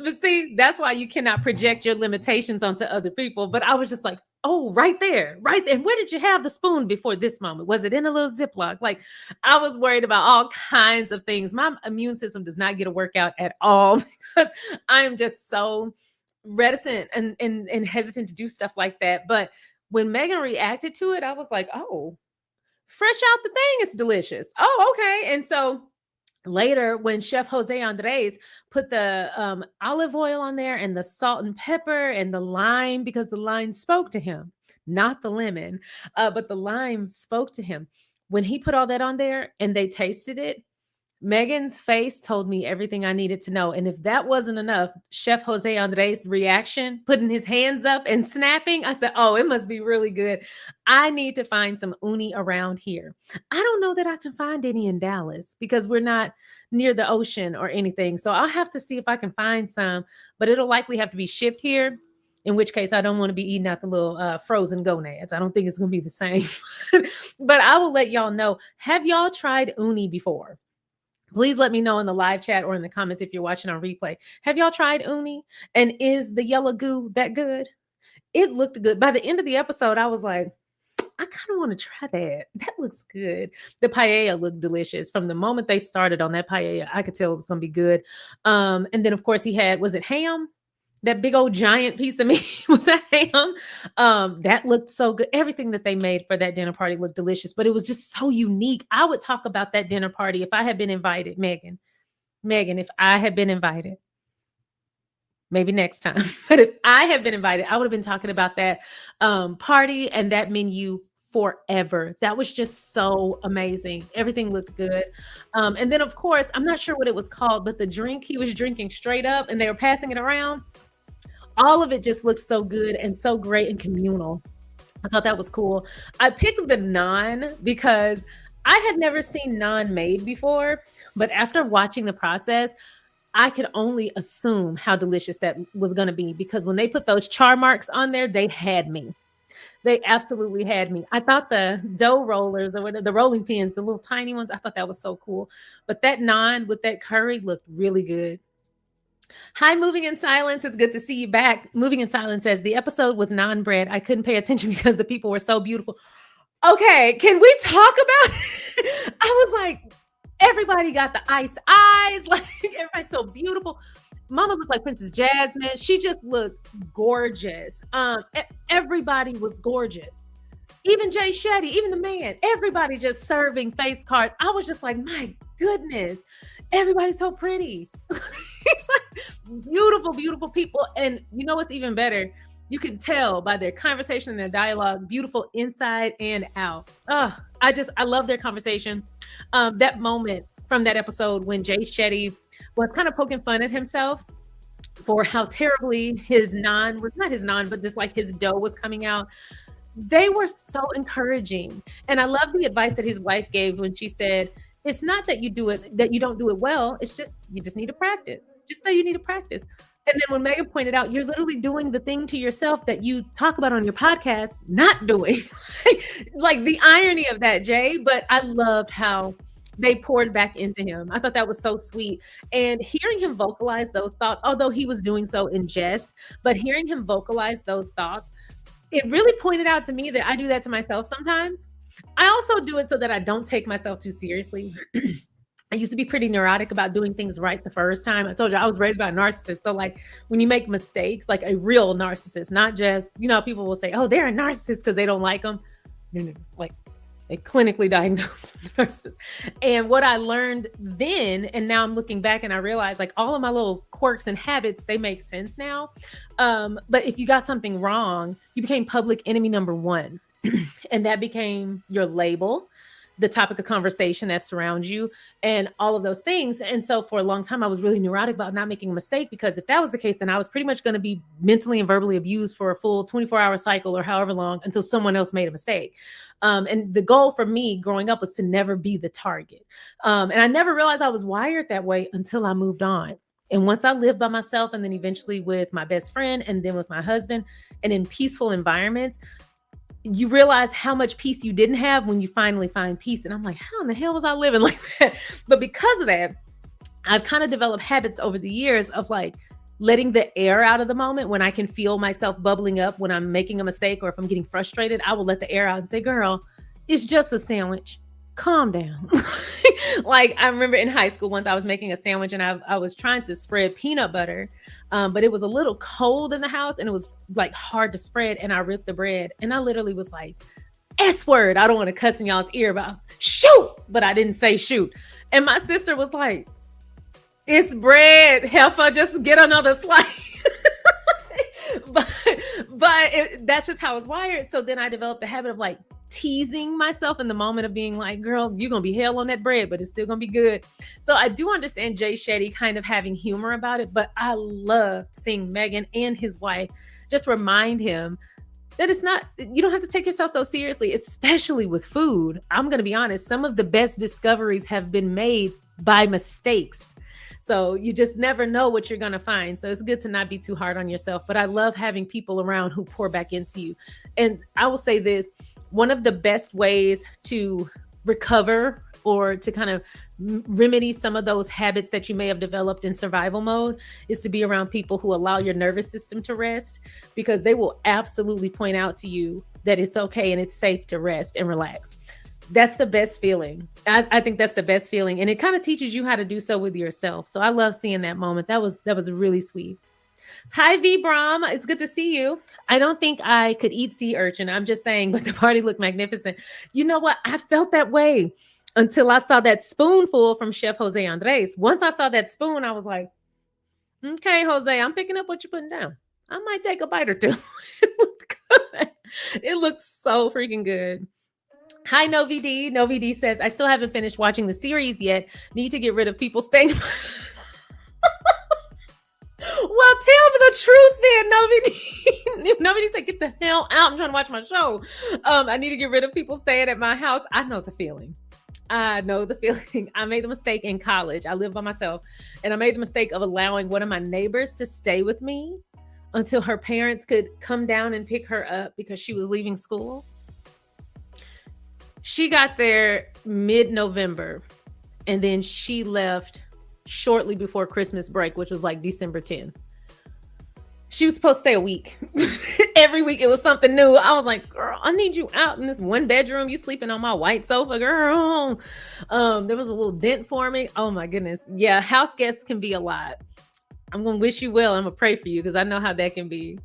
Speaker 1: But see, that's why you cannot project your limitations onto other people. But I was just like, oh, right there, right there. And where did you have the spoon before this moment? Was it in a little Ziploc? Like, I was worried about all kinds of things. My immune system does not get a workout at all because I'm just so reticent and hesitant to do stuff like that. But when Meghan reacted to it, I was like, oh, fresh out the thing, it's delicious. Oh, okay. And so later, when Chef Jose Andres put the olive oil on there and the salt and pepper and the lime, because the lime spoke to him, not the lemon, but the lime spoke to him. When he put all that on there and they tasted it, Meghan's face told me everything I needed to know. And if that wasn't enough, Chef Jose Andres' reaction, putting his hands up and snapping, I said, oh, it must be really good. I need to find some uni around here. I don't know that I can find any in Dallas because we're not near the ocean or anything. So I'll have to see if I can find some, but it'll likely have to be shipped here. In which case, I don't want to be eating out the little frozen gonads. I don't think it's going to be the same. But I will let y'all know. Have y'all tried uni before? Please let me know in the live chat or in the comments if you're watching on replay. Have y'all tried uni? And is the yellow goo that good? It looked good. By the end of the episode, I was like, I kind of want to try that. That looks good. The paella looked delicious. From the moment they started on that paella, I could tell it was going to be good. And then, of course, he had, was it ham? That big old giant piece of meat, was that ham? That looked so good. Everything that they made for that dinner party looked delicious, but it was just so unique. I would talk about that dinner party if I had been invited, Meghan, if I had been invited, maybe next time, but if I had been invited, I would have been talking about that party and that menu forever. That was just so amazing. Everything looked good. And then, of course, I'm not sure what it was called, but the drink he was drinking straight up and they were passing it around. All of it just looked so good and so great and communal. I thought that was cool. I picked the naan because I had never seen naan made before, but after watching the process, I could only assume how delicious that was going to be because when they put those char marks on there, they had me. They absolutely had me. I thought the dough rollers or whatever, the rolling pins, the little tiny ones, I thought that was so cool. But that naan with that curry looked really good. Hi, Moving in Silence. It's good to see you back. Moving in Silence says, the episode with naan bread, I couldn't pay attention because the people were so beautiful. Okay, can we talk about it? I was like, everybody got the ice eyes. Like, everybody's so beautiful. Mama looked like Princess Jasmine. She just looked gorgeous. Everybody was gorgeous. Even Jay Shetty, even the man, everybody just serving face cards. I was just like, my goodness, everybody's so pretty. Beautiful, beautiful people. And you know what's even better? You can tell by their conversation and their dialogue, beautiful inside and out. Oh, I love their conversation. That moment from that episode when Jay Shetty was kind of poking fun at himself for how terribly his naan was, not his naan, but just like his dough was coming out. They were so encouraging. And I love the advice that his wife gave when she said, it's not that you don't do it well. It's just, you just need to practice. Just say you need to practice. And then when Meghan pointed out, you're literally doing the thing to yourself that you talk about on your podcast, not doing. Like the irony of that, Jay. But I loved how they poured back into him. I thought that was so sweet. And hearing him vocalize those thoughts, although he was doing so in jest, but hearing him vocalize those thoughts, it really pointed out to me that I do that to myself sometimes. I also do it so that I don't take myself too seriously. I used to be pretty neurotic about doing things right the first time. I told you I was raised by a narcissist. So like when you make mistakes, like a real narcissist, not just, people will say, oh, they're a narcissist because they don't like them. No, like a clinically diagnosed narcissist. And what I learned then, and now I'm looking back and I realize like all of my little quirks and habits, they make sense now. But if you got something wrong, you became public enemy number one. And that became your label, the topic of conversation that surrounds you, and all of those things. And so for a long time, I was really neurotic about not making a mistake, because if that was the case, then I was pretty much going to be mentally and verbally abused for a full 24-hour cycle or however long until someone else made a mistake. And the goal for me growing up was to never be the target. And I never realized I was wired that way until I moved on. And once I lived by myself, and then eventually with my best friend, and then with my husband, and in peaceful environments, you realize how much peace you didn't have when you finally find peace. And I'm like, how in the hell was I living like that? But because of that, I've kind of developed habits over the years of like letting the air out of the moment. When I can feel myself bubbling up when I'm making a mistake, or if I'm getting frustrated, I will let the air out and say, girl, it's just a sandwich. Calm down. Like I remember in high school, once I was making a sandwich and I was trying to spread peanut butter, but it was a little cold in the house and it was like hard to spread. And I ripped the bread and I literally was like, S word. I don't want to cuss in y'all's ear, but shoot, but I didn't say shoot. And my sister was like, it's bread, heifer, just get another slice. That's just how I was wired. So then I developed the habit of like teasing myself in the moment of being like, girl, you're going to be hell on that bread, but it's still going to be good. So I do understand Jay Shetty kind of having humor about it, but I love seeing Meghan and his wife just remind him that it's not, you don't have to take yourself so seriously, especially with food. I'm going to be honest. Some of the best discoveries have been made by mistakes. So you just never know what you're going to find. So it's good to not be too hard on yourself, but I love having people around who pour back into you. And I will say this, one of the best ways to recover or to kind of remedy some of those habits that you may have developed in survival mode is to be around people who allow your nervous system to rest, because they will absolutely point out to you that it's okay and it's safe to rest and relax. That's the best feeling. I think that's the best feeling. And it kind of teaches you how to do so with yourself. So I love seeing that moment. That was really sweet. Hi, V Brahm. It's good to see you. I don't think I could eat sea urchin. I'm just saying, but the party looked magnificent. You know what? I felt that way until I saw that spoonful from Chef Jose Andres. Once I saw that spoon, I was like, okay, Jose, I'm picking up what you're putting down. I might take a bite or two. It looked good. It looks so freaking good. Hi, NoVD. NoVD says, I still haven't finished watching the series yet. Need to get rid of people staying. Well, tell me the truth then, Nobody. Nobody said, get the hell out. I'm trying to watch my show. I need to get rid of people staying at my house. I know the feeling. I made the mistake in college. I lived by myself. And I made the mistake of allowing one of my neighbors to stay with me until her parents could come down and pick her up because she was leaving school. She got there mid-November. And then she left shortly before Christmas break, which was like December 10th. She was supposed to stay a week. Every week it was something new. I was like, girl, I need you out in this one bedroom. You sleeping on my white sofa, girl. There was a little dent for me. Oh my goodness. Yeah, house guests can be a lot. I'm going to wish you well. I'm going to pray for you because I know how that can be.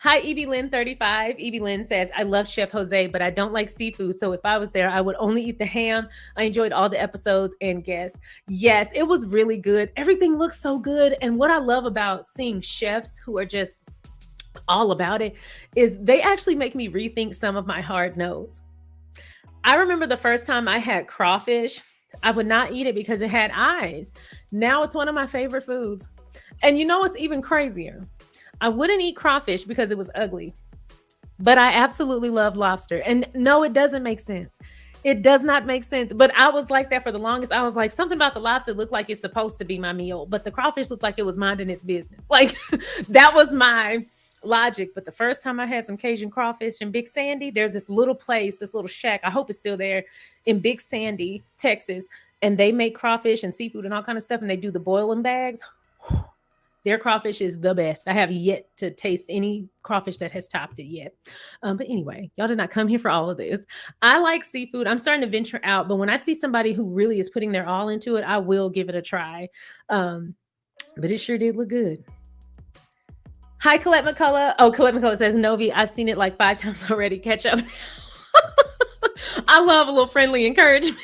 Speaker 1: Hi, Evie Lynn 35. Evie Lynn says, I love Chef Jose, but I don't like seafood. So if I was there, I would only eat the ham. I enjoyed all the episodes and guests. Yes, it was really good. Everything looks so good. And what I love about seeing chefs who are just all about it is they actually make me rethink some of my hard no's. I remember the first time I had crawfish, I would not eat it because it had eyes. Now it's one of my favorite foods. And you know what's even crazier? I wouldn't eat crawfish because it was ugly, but I absolutely love lobster. And no, it doesn't make sense. It does not make sense. But I was like that for the longest. I was like, something about the lobster looked like it's supposed to be my meal, but the crawfish looked like it was minding its business. Like that was my logic. But the first time I had some Cajun crawfish in Big Sandy, there's this little place, this little shack. I hope it's still there in Big Sandy, Texas. And they make crawfish and seafood and all kind of stuff. And they do the boiling bags. Their crawfish is the best. I have yet to taste any crawfish that has topped it yet. But anyway, y'all did not come here for all of this. I like seafood. I'm starting to venture out, but when I see somebody who really is putting their all into it, I will give it a try. But it sure did look good. Hi, Colette McCullough. Oh, Colette McCullough says, Novi, I've seen it like 5 times already. Catch up. I love a little friendly encouragement.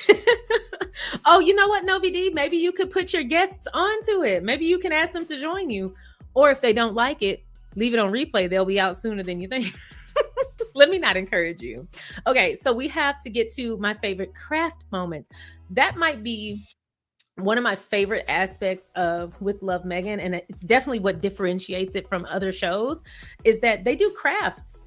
Speaker 1: Oh, you know what, Novi D? Maybe you could put your guests onto it. Maybe you can ask them to join you. Or if they don't like it, leave it on replay. They'll be out sooner than you think. Let me not encourage you. Okay, so we have to get to my favorite craft moments. That might be one of my favorite aspects of With Love Meghan, and it's definitely what differentiates it from other shows, is that they do crafts.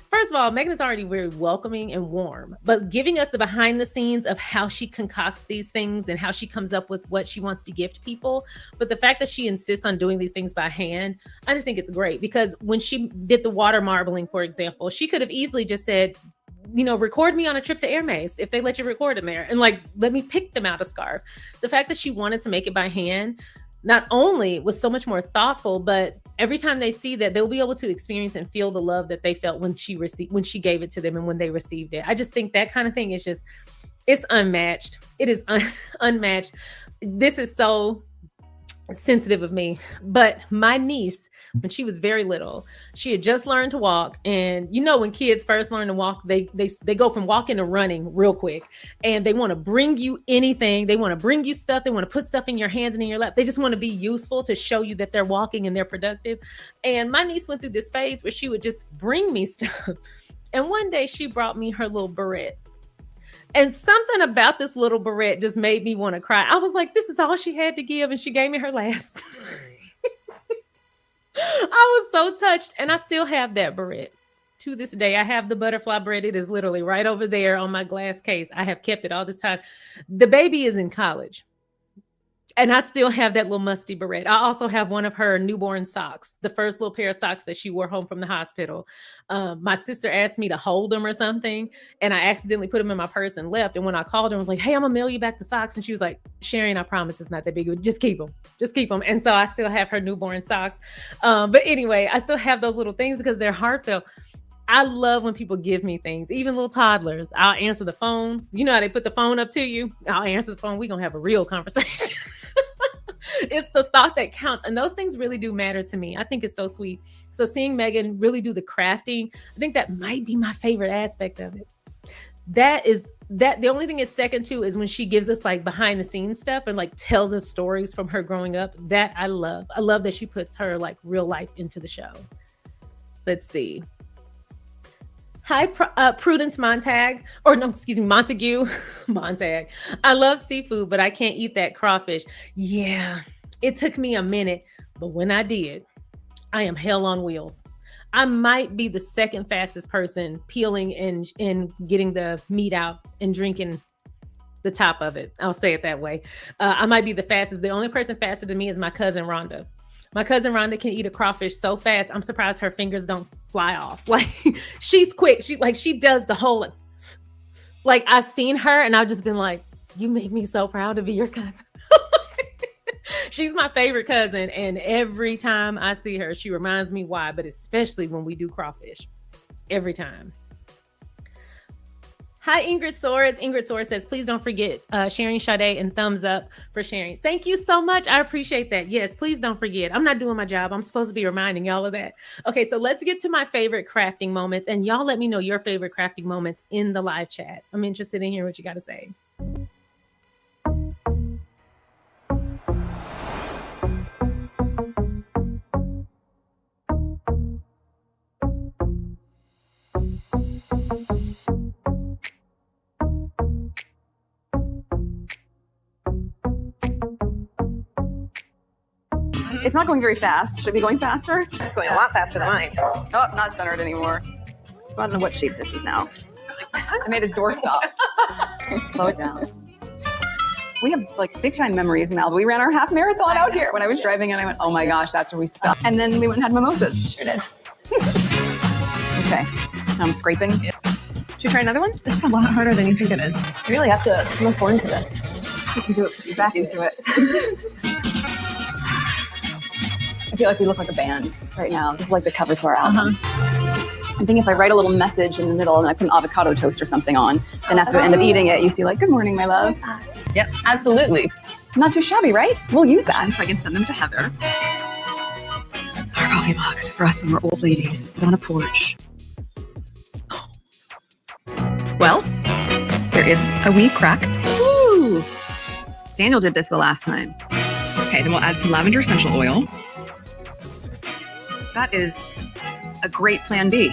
Speaker 1: First of all, Meghan is already very welcoming and warm, but giving us the behind the scenes of how she concocts these things and how she comes up with what she wants to gift people. But the fact that she insists on doing these things by hand, I just think it's great, because when she did the water marbling, for example, she could have easily just said, you know, record me on a trip to Hermes if they let you record in there, and like, let me pick them out a scarf. The fact that she wanted to make it by hand not only was so much more thoughtful, but every time they see that, they'll be able to experience and feel the love that they felt when she gave it to them and when they received it. I just think that kind of thing is just, it's unmatched. It is unmatched. This is so sensitive of me, but my niece, when she was very little, she had just learned to walk. And you know, when kids first learn to walk, they go from walking to running real quick, and they want to bring you anything. They want to bring you stuff. They want to put stuff in your hands and in your lap. They just want to be useful to show you that they're walking and they're productive. And my niece went through this phase where she would just bring me stuff. And one day she brought me her little barrette. And something about this little barrette just made me want to cry. I was like, this is all she had to give, and she gave me her last. I was so touched, and I still have that barrette. To this day, I have the butterfly barrette. It is literally right over there on my glass case. I have kept it all this time. The baby is in college, and I still have that little musty barrette. I also have one of her newborn socks, the first little pair of socks that she wore home from the hospital. My sister asked me to hold them or something, and I accidentally put them in my purse and left. And when I called her and was like, hey, I'm gonna mail you back the socks, and she was like, Sharion, I promise it's not that big. Just keep them. Just keep them. And so I still have her newborn socks. But anyway, I still have those little things because they're heartfelt. I love when people give me things, even little toddlers. I'll answer the phone. You know how they put the phone up to you? I'll answer the phone. We're gonna have a real conversation. It's the thought that counts. And those things really do matter to me. I think it's so sweet. So seeing Meghan really do the crafting, I think that might be my favorite aspect of it. The only thing it's second to is when she gives us like behind the scenes stuff and like tells us stories from her growing up. That I love. I love that she puts her like real life into the show. Let's see. Hi, Prudence Montague. Montag. I love seafood, but I can't eat that crawfish. Yeah, it took me a minute, but when I did, I am hell on wheels. I might be the second fastest person peeling and getting the meat out and drinking the top of it. I'll say it that way. I might be the fastest. The only person faster than me is my cousin Rhonda. My cousin Rhonda can eat a crawfish so fast, I'm surprised her fingers don't fly off. Like, she's quick. She does the whole, like I've seen her and I've just been like, you make me so proud to be your cousin. She's my favorite cousin. And every time I see her, she reminds me why, but especially when we do crawfish. Every time. Hi, Ingrid Soares. Ingrid Soares says, please don't forget SharionSade and thumbs up for sharing. Thank you so much. I appreciate that. Yes, please don't forget. I'm not doing my job. I'm supposed to be reminding y'all of that. Okay, so let's get to my favorite crafting moments. And y'all let me know your favorite crafting moments in the live chat. I'm interested in hearing what you got to say.
Speaker 3: It's not going very fast. Should it be going faster?
Speaker 11: It's going a lot faster than mine.
Speaker 3: Oh, not centered anymore. I don't know what shape this is now. I made a doorstop. Slow it down. We have like big time memories in Malibu. We ran our half marathon out here when I was driving and I went, oh my gosh, that's where we stopped. And then we went and had mimosas. Sure did. Okay, now I'm scraping. Should we try another one?
Speaker 11: This is a lot harder than you think it is. You really have to look forward to this.
Speaker 3: You can do it. Put your back into it. I feel like we look like a band right now. This is like the cover to our album. I'm thinking if I write a little message in the middle and I put an avocado toast or something on, then after I end up eating it, you see like, good morning, my love.
Speaker 12: Yep, absolutely.
Speaker 3: Not too shabby, right? We'll use that. So I can send them to Heather. Our coffee mugs for us when we're old ladies to sit on a porch. Well, there is a wee crack. Woo! Daniel did this the last time. Okay, then we'll add some lavender essential oil. That is a great plan B.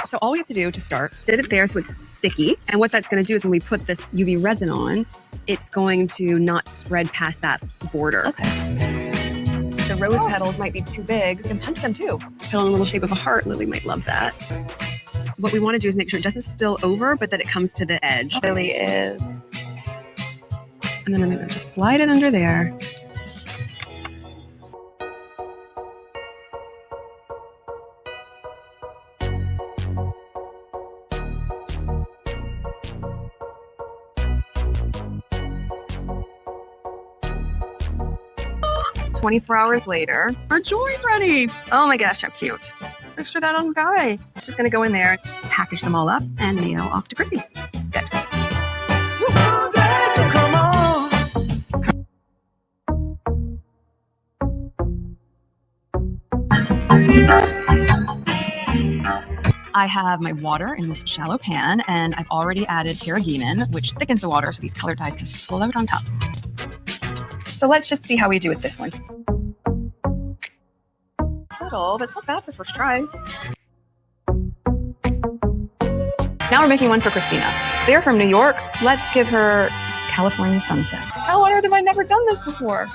Speaker 3: So all we have to do to start, did it there so it's sticky. And what that's going to do is when we put this UV resin on, it's going to not spread past that border. Okay. The rose petals might be too big. We can punch them too. Put on a little shape of a heart. Lily might love that. What we want to do is make sure it doesn't spill over, but that it comes to the edge. Lily is. And then I'm going to just slide it under there. – 24 hours later, our jewelry's ready. Oh my gosh, how cute. Picture that on guy. It's just gonna go in there, package them all up, and mail off to Chrissy. Good. I have my water in this shallow pan, and I've already added carrageenan, which thickens the water so these colored dyes can float on top. So let's just see how we do with this one. Subtle, but it's not bad for first try. Now we're making one for Christina. They're from New York. Let's give her California Sunset. How on earth have I never done this before?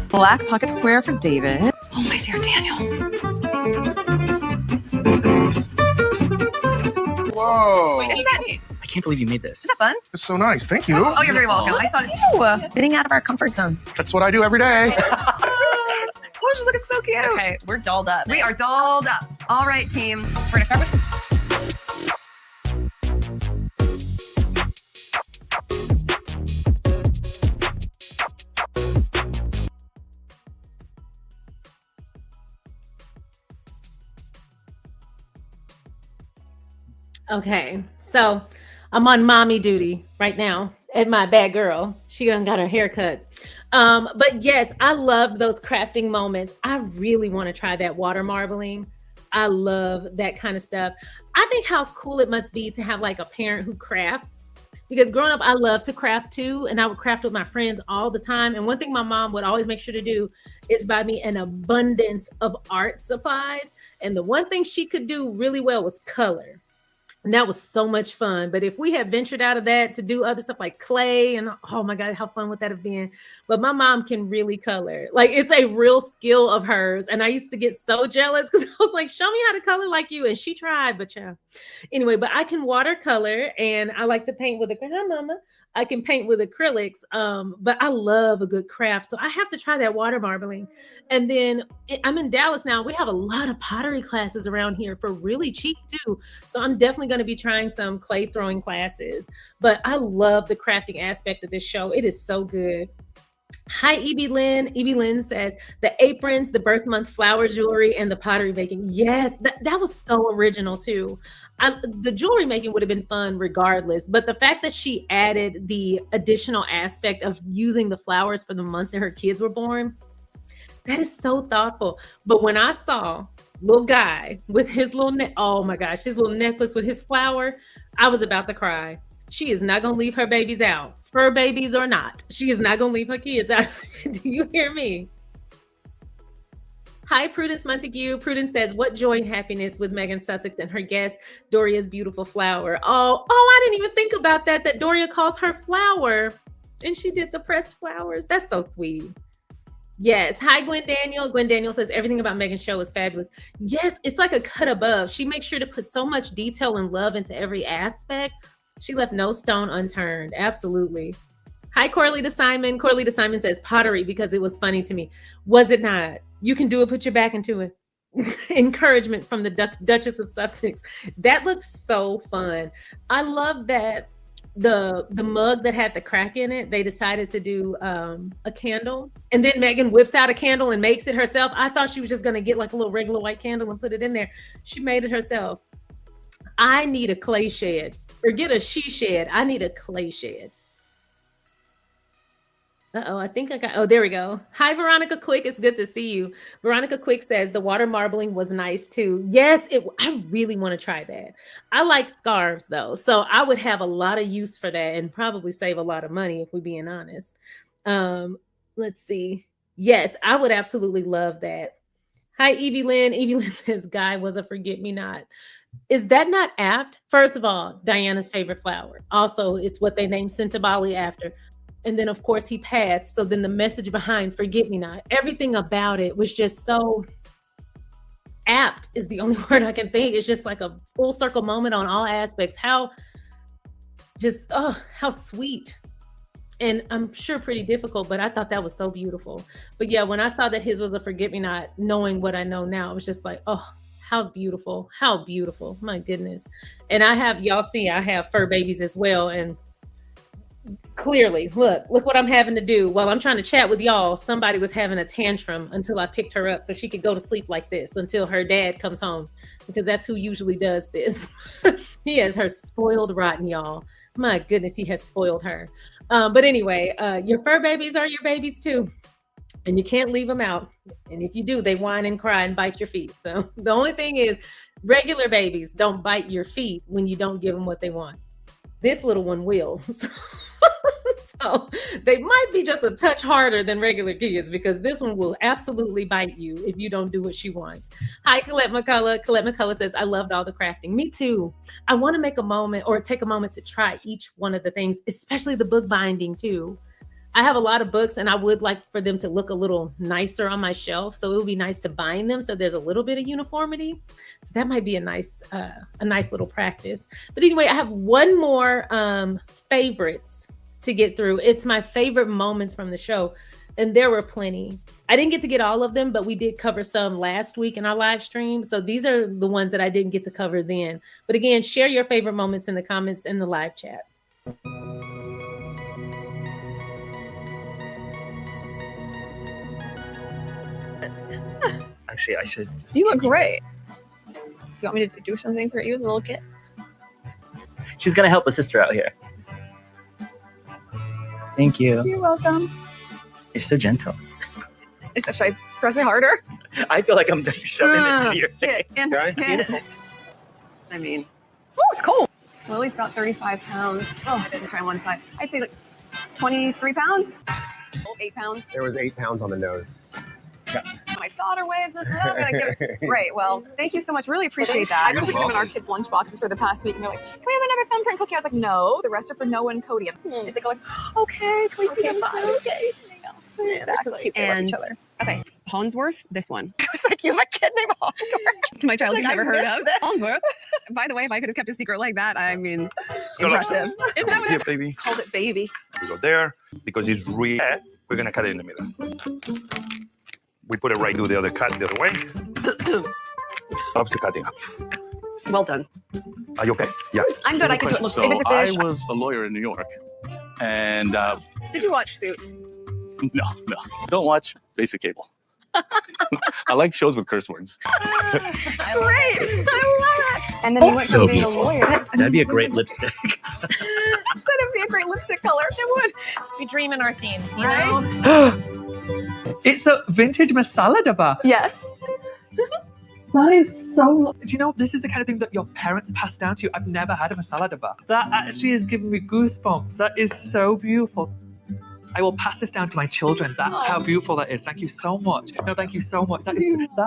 Speaker 3: Black pocket square for David. Oh, my dear Daniel.
Speaker 13: Whoa.
Speaker 3: Wait, isn't that neat?
Speaker 13: I can't believe you made this.
Speaker 3: Isn't that fun?
Speaker 13: It's so nice. Thank you.
Speaker 3: Oh, you're very welcome. I saw it.
Speaker 12: Getting out of our comfort zone.
Speaker 13: That's what I do every day.
Speaker 3: Oh, she's looking so cute.
Speaker 12: Okay, we're dolled up.
Speaker 3: We are dolled up. All right, team. We're going to start with...
Speaker 1: Okay, so I'm on mommy duty right now at my bad girl. She done got her hair cut. But yes, I love those crafting moments. I really want to try that water marbling. I love that kind of stuff. I think how cool it must be to have like a parent who crafts, because growing up, I love to craft too. And I would craft with my friends all the time. And one thing my mom would always make sure to do is buy me an abundance of art supplies. And the one thing she could do really well was color. And that was so much fun. But if we had ventured out of that to do other stuff like clay and oh my God, how fun would that have been? But my mom can really color. Like it's a real skill of hers. And I used to get so jealous because I was like, show me how to color like you. And she tried, but yeah. Anyway, but I can watercolor and I like to paint with I can paint with acrylics, but I love a good craft. So I have to try that water marbling. And then I'm in Dallas now. We have a lot of pottery classes around here for really cheap too. So I'm definitely going to be trying some clay throwing classes. But I love the crafting aspect of this show. It is so good. Hi, Evie Lynn. Evie Lynn says the aprons, the birth month flower jewelry, and the pottery making. Yes, that was so original too. The jewelry making would have been fun regardless, but the fact that she added the additional aspect of using the flowers for the month that her kids were born, that is so thoughtful. But when I saw little guy with his little oh my gosh, his little necklace with his flower, I was about to cry. She is not going to leave her babies out. Fur babies or not. She is not going to leave her kids out. Do you hear me? Hi, Prudence Montague. Prudence says, what joy and happiness with Meghan Sussex and her guest, Doria's beautiful flower. Oh, I didn't even think about that Doria calls her flower. And she did the pressed flowers. That's so sweet. Yes. Hi, Gwen Daniel. Gwen Daniel says, everything about Meghan's show is fabulous. Yes, it's like a cut above. She makes sure to put so much detail and love into every aspect. She left no stone unturned. Absolutely. Hi, Corlita Simon. Corlita Simon says pottery because it was funny to me. Was it not? You can do it. Put your back into it. encouragement from the Duchess of Sussex. That looks so fun. I love that the mug that had the crack in it, they decided to do a candle, and then Meghan whips out a candle and makes it herself. I thought she was just going to get like a little regular white candle and put it in there. She made it herself. I need a clay shed. Forget a she shed. I need a clay shed. Uh-oh, I think I got, oh, there we go. Hi, Veronica Quick. It's good to see you. Veronica Quick says the water marbling was nice too. Yes, I really want to try that. I like scarves though, so I would have a lot of use for that and probably save a lot of money if we're being honest. Let's see. Yes, I would absolutely love that. Hi, Evie Lynn. Evie Lynn says Guy was a forget-me-not. Is that not apt? First of all, Diana's favorite flower. Also, it's what they named Sentabali after. And then, of course, he passed. So then the message behind forget-me-not, everything about it was just so apt is the only word I can think. It's just like a full circle moment on all aspects. How sweet. And I'm sure pretty difficult, but I thought that was so beautiful. But yeah, when I saw that his was a forget-me-not, knowing what I know now, it was just like, oh, how beautiful. How beautiful. My goodness. And I have fur babies as well. And clearly, look what I'm having to do while I'm trying to chat with y'all. Somebody was having a tantrum until I picked her up so she could go to sleep like this until her dad comes home, because that's who usually does this. He has her spoiled rotten, y'all. My goodness, he has spoiled her. But anyway, your fur babies are your babies too, and you can't leave them out. And if you do, they whine and cry and bite your feet. So the only thing is, regular babies don't bite your feet when you don't give them what they want. This little one will. So they might be just a touch harder than regular kids, because this one will absolutely bite you if you don't do what she wants. Hi, Colette McCullough. Colette McCullough says, I loved all the crafting. Me too. I want to make a moment or take a moment to try each one of the things, especially the book binding too. I have a lot of books and I would like for them to look a little nicer on my shelf. So it would be nice to bind them so there's a little bit of uniformity. So that might be a nice little practice. But anyway, I have one more favorites to get through. It's my favorite moments from the show. And there were plenty. I didn't get to get all of them, but we did cover some last week in our live stream. So these are the ones that I didn't get to cover then. But again, share your favorite moments in the comments in the live chat.
Speaker 14: Actually, I should.
Speaker 12: You look great. Do you want me to do something for you, the little kid?
Speaker 14: She's gonna help a sister out here. Thank you.
Speaker 12: You're welcome.
Speaker 14: You're so gentle.
Speaker 12: Should I press it harder?
Speaker 14: I feel like I'm shoving this into your face.
Speaker 12: Beautiful. I mean, oh, it's cold. Lily's got 35 pounds. Oh, I didn't try one side. I'd say like 23 pounds, 8 pounds.
Speaker 15: There was 8 pounds on the nose. Yeah.
Speaker 12: My daughter weighs this, and I'm gonna give it. Great. Well, thank you so much. Really appreciate that. I've been putting them in our kids' lunch boxes for the past week, and they're like, "Can we have another thumbprint cookie?" I was like, "No, the rest are for Noah and Cody." Is it going? Okay, can we see them soon? Okay.
Speaker 3: Yeah,
Speaker 12: Exactly.
Speaker 3: so cute. They love each other. Okay, Holmesworth, this one.
Speaker 12: I was like, you have a kid named Holmesworth.
Speaker 3: It's my child you've never heard of.
Speaker 12: This.
Speaker 3: Holmesworth. By the way, if I could have kept a secret like that, I mean, impressive. Isn't that what
Speaker 10: Here, baby.
Speaker 3: called it, baby?
Speaker 10: We go there because it's really. We're gonna cut it in the middle. We put it right through the other cut the other way. Loves to cutting up.
Speaker 3: Well done.
Speaker 10: Are you okay? Yeah.
Speaker 3: I'm good. I can do it. Look,
Speaker 16: So
Speaker 3: if it's a fish.
Speaker 16: I was a lawyer in New York, and
Speaker 3: Did you watch Suits?
Speaker 16: no, don't watch basic cable. I like shows with curse words.
Speaker 3: Great. I love it. And then you went
Speaker 14: So
Speaker 3: from being a
Speaker 14: beautiful.
Speaker 3: lawyer.
Speaker 14: That'd be a great lipstick.
Speaker 3: Said it'd be a great lipstick color. It would.
Speaker 12: We dream in our themes, you
Speaker 3: Right?
Speaker 12: know?
Speaker 17: It's a vintage masala dabba.
Speaker 3: Yes.
Speaker 17: That is so. Do you know, this is the kind of thing that your parents pass down to you. I've never had a masala dabba. That actually is giving me goosebumps. That is so beautiful. I will pass this down to my children. That's how beautiful that is. Thank you so much. No, thank you so much. That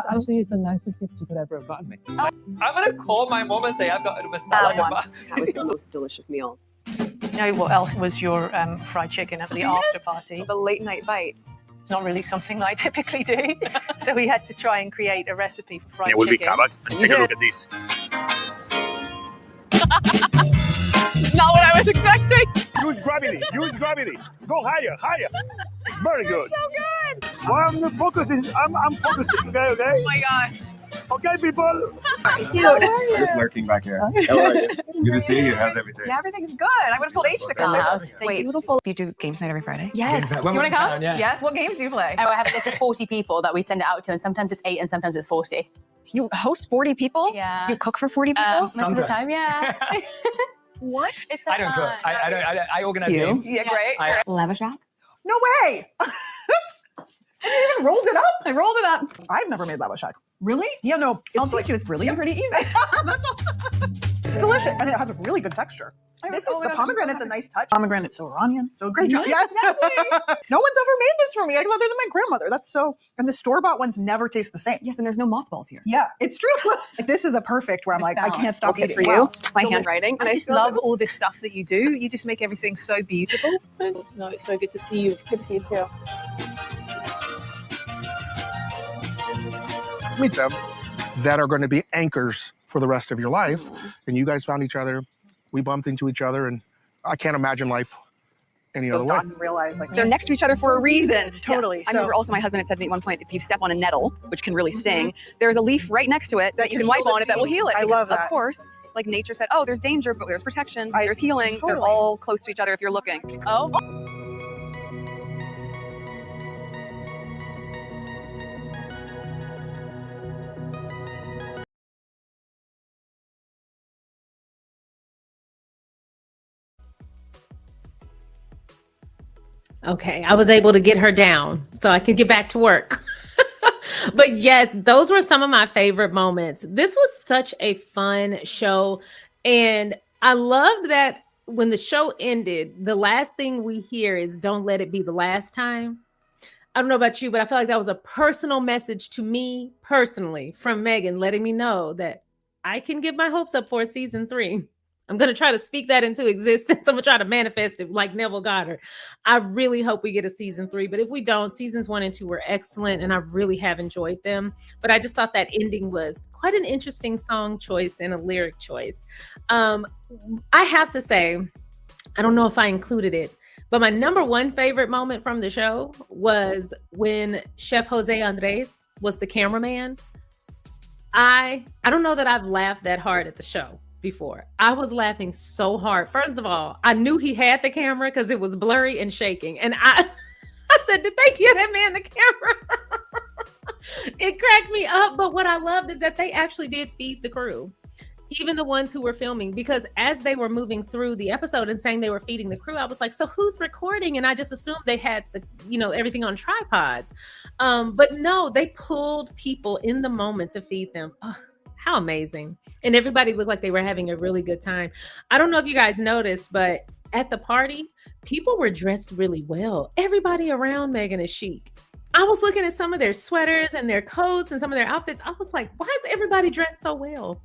Speaker 17: actually is the nicest gift you could ever have gotten me. I'm gonna call my mom and say I've got a masala dabba.
Speaker 3: That was the most delicious meal.
Speaker 7: You know what else was your fried chicken at the after party?
Speaker 3: The late night bites.
Speaker 7: It's not really something I typically do. So we had to try and create a recipe for fried
Speaker 10: It will be
Speaker 7: chicken.
Speaker 10: covered. Take a look at this.
Speaker 3: Not what I was expecting.
Speaker 10: Use gravity. Use gravity. Go higher, higher. Very good.
Speaker 3: So good.
Speaker 10: Well, I'm focusing. I'm focusing. Okay, okay.
Speaker 3: Oh my God.
Speaker 10: Okay, people.
Speaker 12: Cute.
Speaker 15: Just lurking back here. How are you? Good to see you. How's everything?
Speaker 12: Yeah, everything's good. I would have told H to come. Wait,
Speaker 8: beautiful.
Speaker 12: you do games night every Friday?
Speaker 8: Yes.
Speaker 9: Games night.
Speaker 8: Do
Speaker 9: When
Speaker 8: you
Speaker 9: we're
Speaker 8: want
Speaker 9: in
Speaker 8: to come?
Speaker 9: town, yeah.
Speaker 12: Yes. What games do you play?
Speaker 8: Oh, I have a list of 40 people that we send it out to, and sometimes it's 8 and sometimes it's 40.
Speaker 12: You host 40 people?
Speaker 8: Yeah.
Speaker 12: Do you cook for 40 people?
Speaker 8: Most of the time, yeah.
Speaker 12: What?
Speaker 8: It's
Speaker 9: I don't cook. I organize games.
Speaker 12: Yeah, great.
Speaker 1: Lavish app?
Speaker 18: No way! You even rolled it up?
Speaker 12: I rolled it up.
Speaker 18: I've never made lava shack.
Speaker 12: Really?
Speaker 18: Yeah, no.
Speaker 12: I'll teach you. It's really pretty easy.
Speaker 18: That's awesome. It's delicious, and it has a really good texture. This is the pomegranate's a nice touch. Pomegranate's so Iranian, so great job.
Speaker 12: Yes, exactly.
Speaker 18: No one's ever made this for me, other than my grandmother. That's so. And the store-bought ones never taste the same.
Speaker 12: Yes, and there's no mothballs here.
Speaker 18: Yeah, it's true. This is a perfect where I'm like, I can't stop
Speaker 12: Okay,
Speaker 18: eating.
Speaker 12: for you.
Speaker 18: Wow.
Speaker 12: It's my handwriting.
Speaker 7: I just love all this stuff that you do. You just make everything so beautiful.
Speaker 8: No, it's so good to see you. Good to see you too.
Speaker 13: Meet them that are going to be anchors for the rest of your life. And you guys found each other. We bumped into each other, and I can't imagine life any
Speaker 18: Those
Speaker 13: other way.
Speaker 18: dots and realize like
Speaker 12: They're next to each other for a reason.
Speaker 18: Totally.
Speaker 12: Yeah. I remember also my husband had said to me at one point, if you step on a nettle, which can really sting, there's a leaf right next to it that you can wipe on it that will heal it.
Speaker 18: I
Speaker 12: Because,
Speaker 18: love that.
Speaker 12: Of course, like nature said, oh, there's danger, but there's protection, there's healing. They're
Speaker 18: Totally.
Speaker 12: all close to each other if you're looking. Oh.
Speaker 1: Okay, I was able to get her down so I could get back to work. But yes, those were some of my favorite moments. This was such a fun show. And I loved that when the show ended, the last thing we hear is "Don't let it be the last time." I don't know about you, but I feel like that was a personal message to me personally from Meghan, letting me know that I can get my hopes up for season 3. I'm going to try to speak that into existence. I'm going to try to manifest it like Neville Goddard. I really hope we get a season 3, but if we don't, seasons 1 and 2 were excellent and I really have enjoyed them. But I just thought that ending was quite an interesting song choice and a lyric choice. I have to say, I don't know if I included it, but my number one favorite moment from the show was when Chef Jose Andres was the cameraman. I don't know that I've laughed that hard at the show before. I was laughing so hard. First of all, I knew he had the camera because it was blurry and shaking. And I said, did they give that man the camera? It cracked me up. But what I loved is that they actually did feed the crew, even the ones who were filming, because as they were moving through the episode and saying they were feeding the crew, I was like, so who's recording? And I just assumed they had the, everything on tripods. But no, they pulled people in the moment to feed them. Oh, how amazing. And everybody looked like they were having a really good time. I don't know if you guys noticed, but at the party, people were dressed really well. Everybody around Meghan is chic. I was looking at some of their sweaters and their coats and some of their outfits. I was like, why is everybody dressed so well?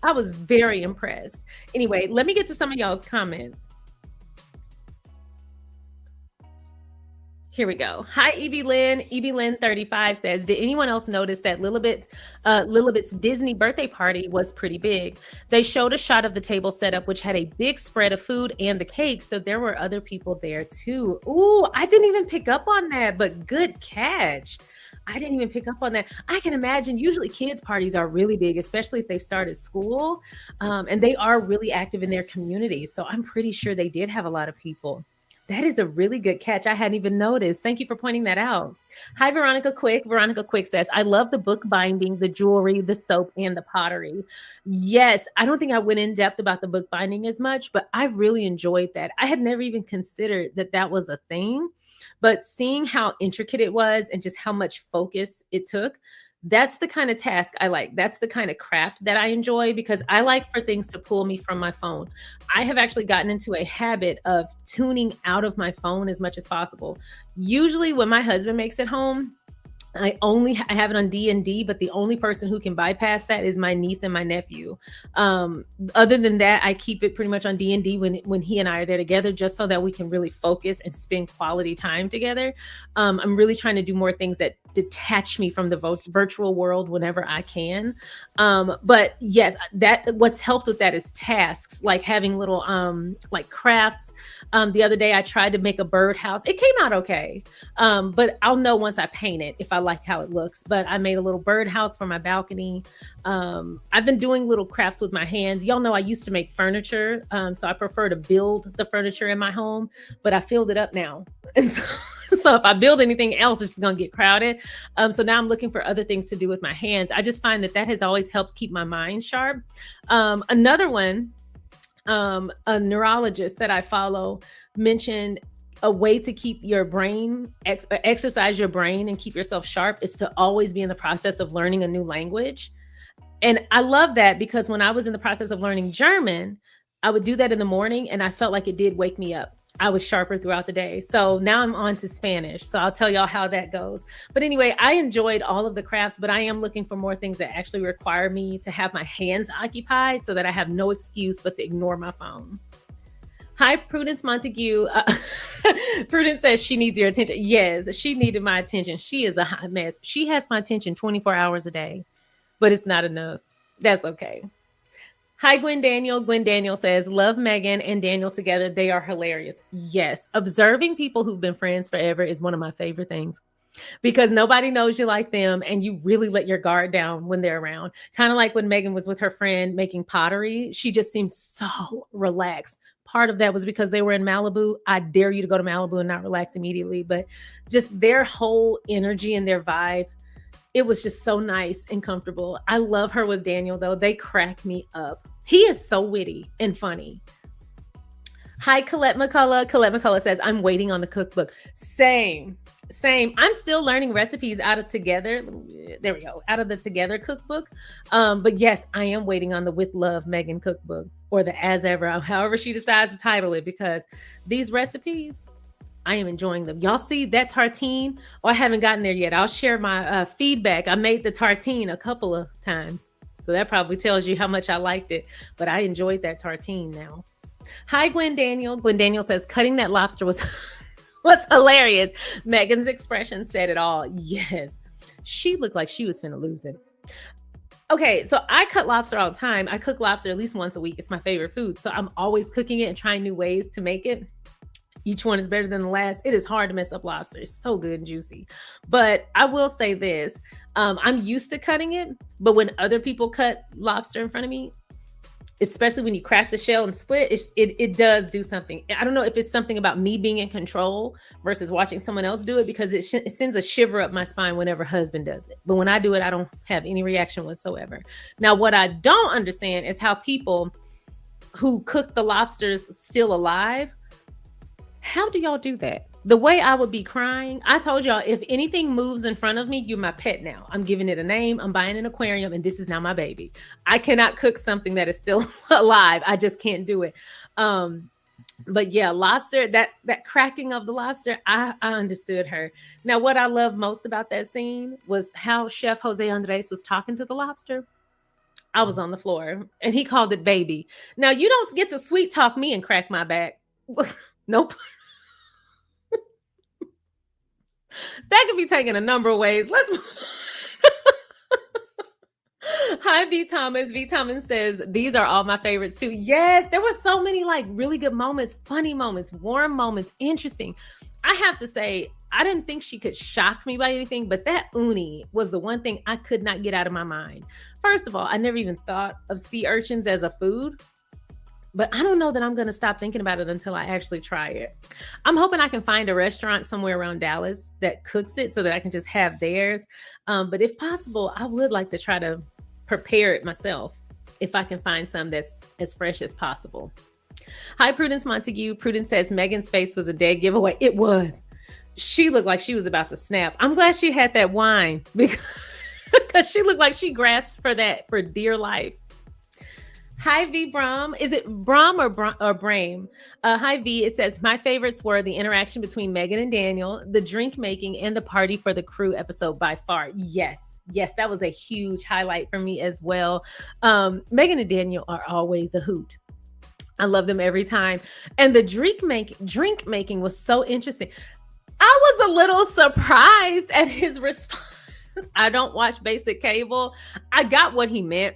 Speaker 1: I was very impressed. Anyway, let me get to some of y'all's comments. Here we go. Hi, Evie Lynn. Evie Lynn 35 says, did anyone else notice that Lilibet's Disney birthday party was pretty big? They showed a shot of the table setup, which had a big spread of food and the cake. So there were other people there too. Ooh, I didn't even pick up on that, but good catch. I didn't even pick up on that. I can imagine usually kids' parties are really big, especially if they start at school, and they are really active in their community. So I'm pretty sure they did have a lot of people. That is a really good catch. I hadn't even noticed. Thank you for pointing that out. Hi, Veronica Quick. Veronica Quick says, I love the book binding, the jewelry, the soap, and the pottery. Yes, I don't think I went in depth about the book binding as much, but I really enjoyed that. I had never even considered that that was a thing, but seeing how intricate it was and just how much focus it took, that's the kind of task I like. That's the kind of craft that I enjoy because I like for things to pull me from my phone. I have actually gotten into a habit of tuning out of my phone as much as possible. Usually when my husband makes it home, I have it on D&D, but the only person who can bypass that is my niece and my nephew. Other than that, I keep it pretty much on D&D when he and I are there together, just so that we can really focus and spend quality time together. I'm really trying to do more things that detach me from the virtual world whenever I can. But yes, what's helped with that is tasks, like having little like crafts. The other day I tried to make a birdhouse. It came out okay. But I'll know once I paint it if I like how it looks. But I made a little birdhouse for my balcony. I've been doing little crafts with my hands. Y'all know I used to make furniture. So I prefer to build the furniture in my home, but I filled it up now. And so if I build anything else, it's just going to get crowded. So now I'm looking for other things to do with my hands. I just find that has always helped keep my mind sharp. Another one, a neurologist that I follow mentioned a way to keep your brain, exercise your brain and keep yourself sharp is to always be in the process of learning a new language. And I love that because when I was in the process of learning German, I would do that in the morning and I felt like it did wake me up. I was sharper throughout the day. So now I'm on to Spanish. So I'll tell y'all how that goes. But anyway, I enjoyed all of the crafts, but I am looking for more things that actually require me to have my hands occupied so that I have no excuse but to ignore my phone. Hi, Prudence Montague. Prudence says she needs your attention. Yes, she needed my attention. She is a hot mess. She has my attention 24 hours a day, but it's not enough. That's okay. Hi, Gwen Daniel. Gwen Daniel says, love Meghan and Daniel together. They are hilarious. Yes. Observing people who've been friends forever is one of my favorite things because nobody knows you like them and you really let your guard down when they're around. Kind of like when Meghan was with her friend making pottery. She just seems so relaxed. Part of that was because they were in Malibu. I dare you to go to Malibu and not relax immediately, but just their whole energy and their vibe. It was just so nice and comfortable. I love her with Daniel, though. They crack me up. He is so witty and funny. Hi, Colette McCullough. Colette McCullough says, I'm waiting on the cookbook. Same. I'm still learning recipes out of Together. There we go. Out of the Together cookbook. But yes, I am waiting on the With Love Meghan cookbook or the As Ever, however she decides to title it, because these recipes, I am enjoying them. Y'all see that tartine? Oh, I haven't gotten there yet. I'll share my feedback. I made the tartine a couple of times. So that probably tells you how much I liked it. But I enjoyed that tartine now. Hi, Gwen Daniel. Gwen Daniel says, cutting that lobster was hilarious. Meghan's expression said it all. Yes. She looked like she was finna lose it. Okay, so I cut lobster all the time. I cook lobster at least once a week. It's my favorite food. So I'm always cooking it and trying new ways to make it. Each one is better than the last. It is hard to mess up lobster. It's so good and juicy. But I will say this. I'm used to cutting it. But when other people cut lobster in front of me, especially when you crack the shell and split, it does do something. I don't know if it's something about me being in control versus watching someone else do it, because it sends a shiver up my spine whenever husband does it. But when I do it, I don't have any reaction whatsoever. Now, what I don't understand is how people who cook the lobsters still alive, how do y'all do that? The way I would be crying, I told y'all, if anything moves in front of me, you're my pet now. I'm giving it a name. I'm buying an aquarium, and this is now my baby. I cannot cook something that is still alive. I just can't do it. But yeah, lobster, that cracking of the lobster, I understood her. Now, what I love most about that scene was how Chef Jose Andres was talking to the lobster. I was on the floor, and he called it baby. Now, you don't get to sweet talk me and crack my back. Nope. That could be taken a number of ways. Hi, V Thomas. V Thomas says, these are all my favorites too. Yes, there were so many like really good moments, funny moments, warm moments, interesting. I have to say, I didn't think she could shock me by anything, but that uni was the one thing I could not get out of my mind. First of all, I never even thought of sea urchins as a food. But I don't know that I'm going to stop thinking about it until I actually try it. I'm hoping I can find a restaurant somewhere around Dallas that cooks it so that I can just have theirs. But if possible, I would like to try to prepare it myself if I can find some that's as fresh as possible. Hi, Prudence Montague. Prudence says Meghan's face was a dead giveaway. It was. She looked like she was about to snap. I'm glad she had that wine because she looked like she grasped for that for dear life. Hi, V Bram. Is it Bram or Brame? Hi, V. It says, my favorites were the interaction between Meghan and Daniel, the drink making, and the party for the crew episode by far. Yes, that was a huge highlight for me as well. Meghan and Daniel are always a hoot. I love them every time. And the drink making was so interesting. I I was a little surprised at his response. I don't watch basic cable. I got what he meant.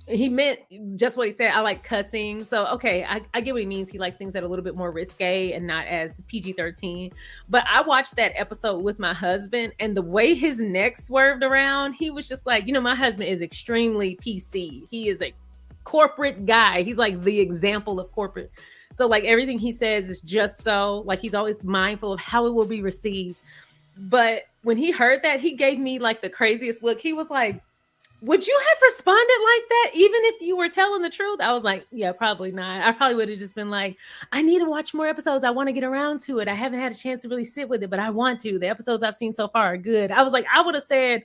Speaker 1: He meant just what he said. I like cussing. So, okay, I get what he means. He likes things that are a little bit more risque and not as PG-13. But I watched that episode with my husband, and the way his neck swerved around, he was just like, my husband is extremely PC. He is a corporate guy. He's like the example of corporate. So like everything he says is just so, like he's always mindful of how it will be received. But when he heard that, he gave me like the craziest look. He was like, would you have responded like that even if you were telling the truth? I was like, yeah, probably not. I probably would have just been like, I need to watch more episodes. I want to get around to it. I haven't had a chance to really sit with it, but I want to. The episodes I've seen so far are good. I was like, I would have said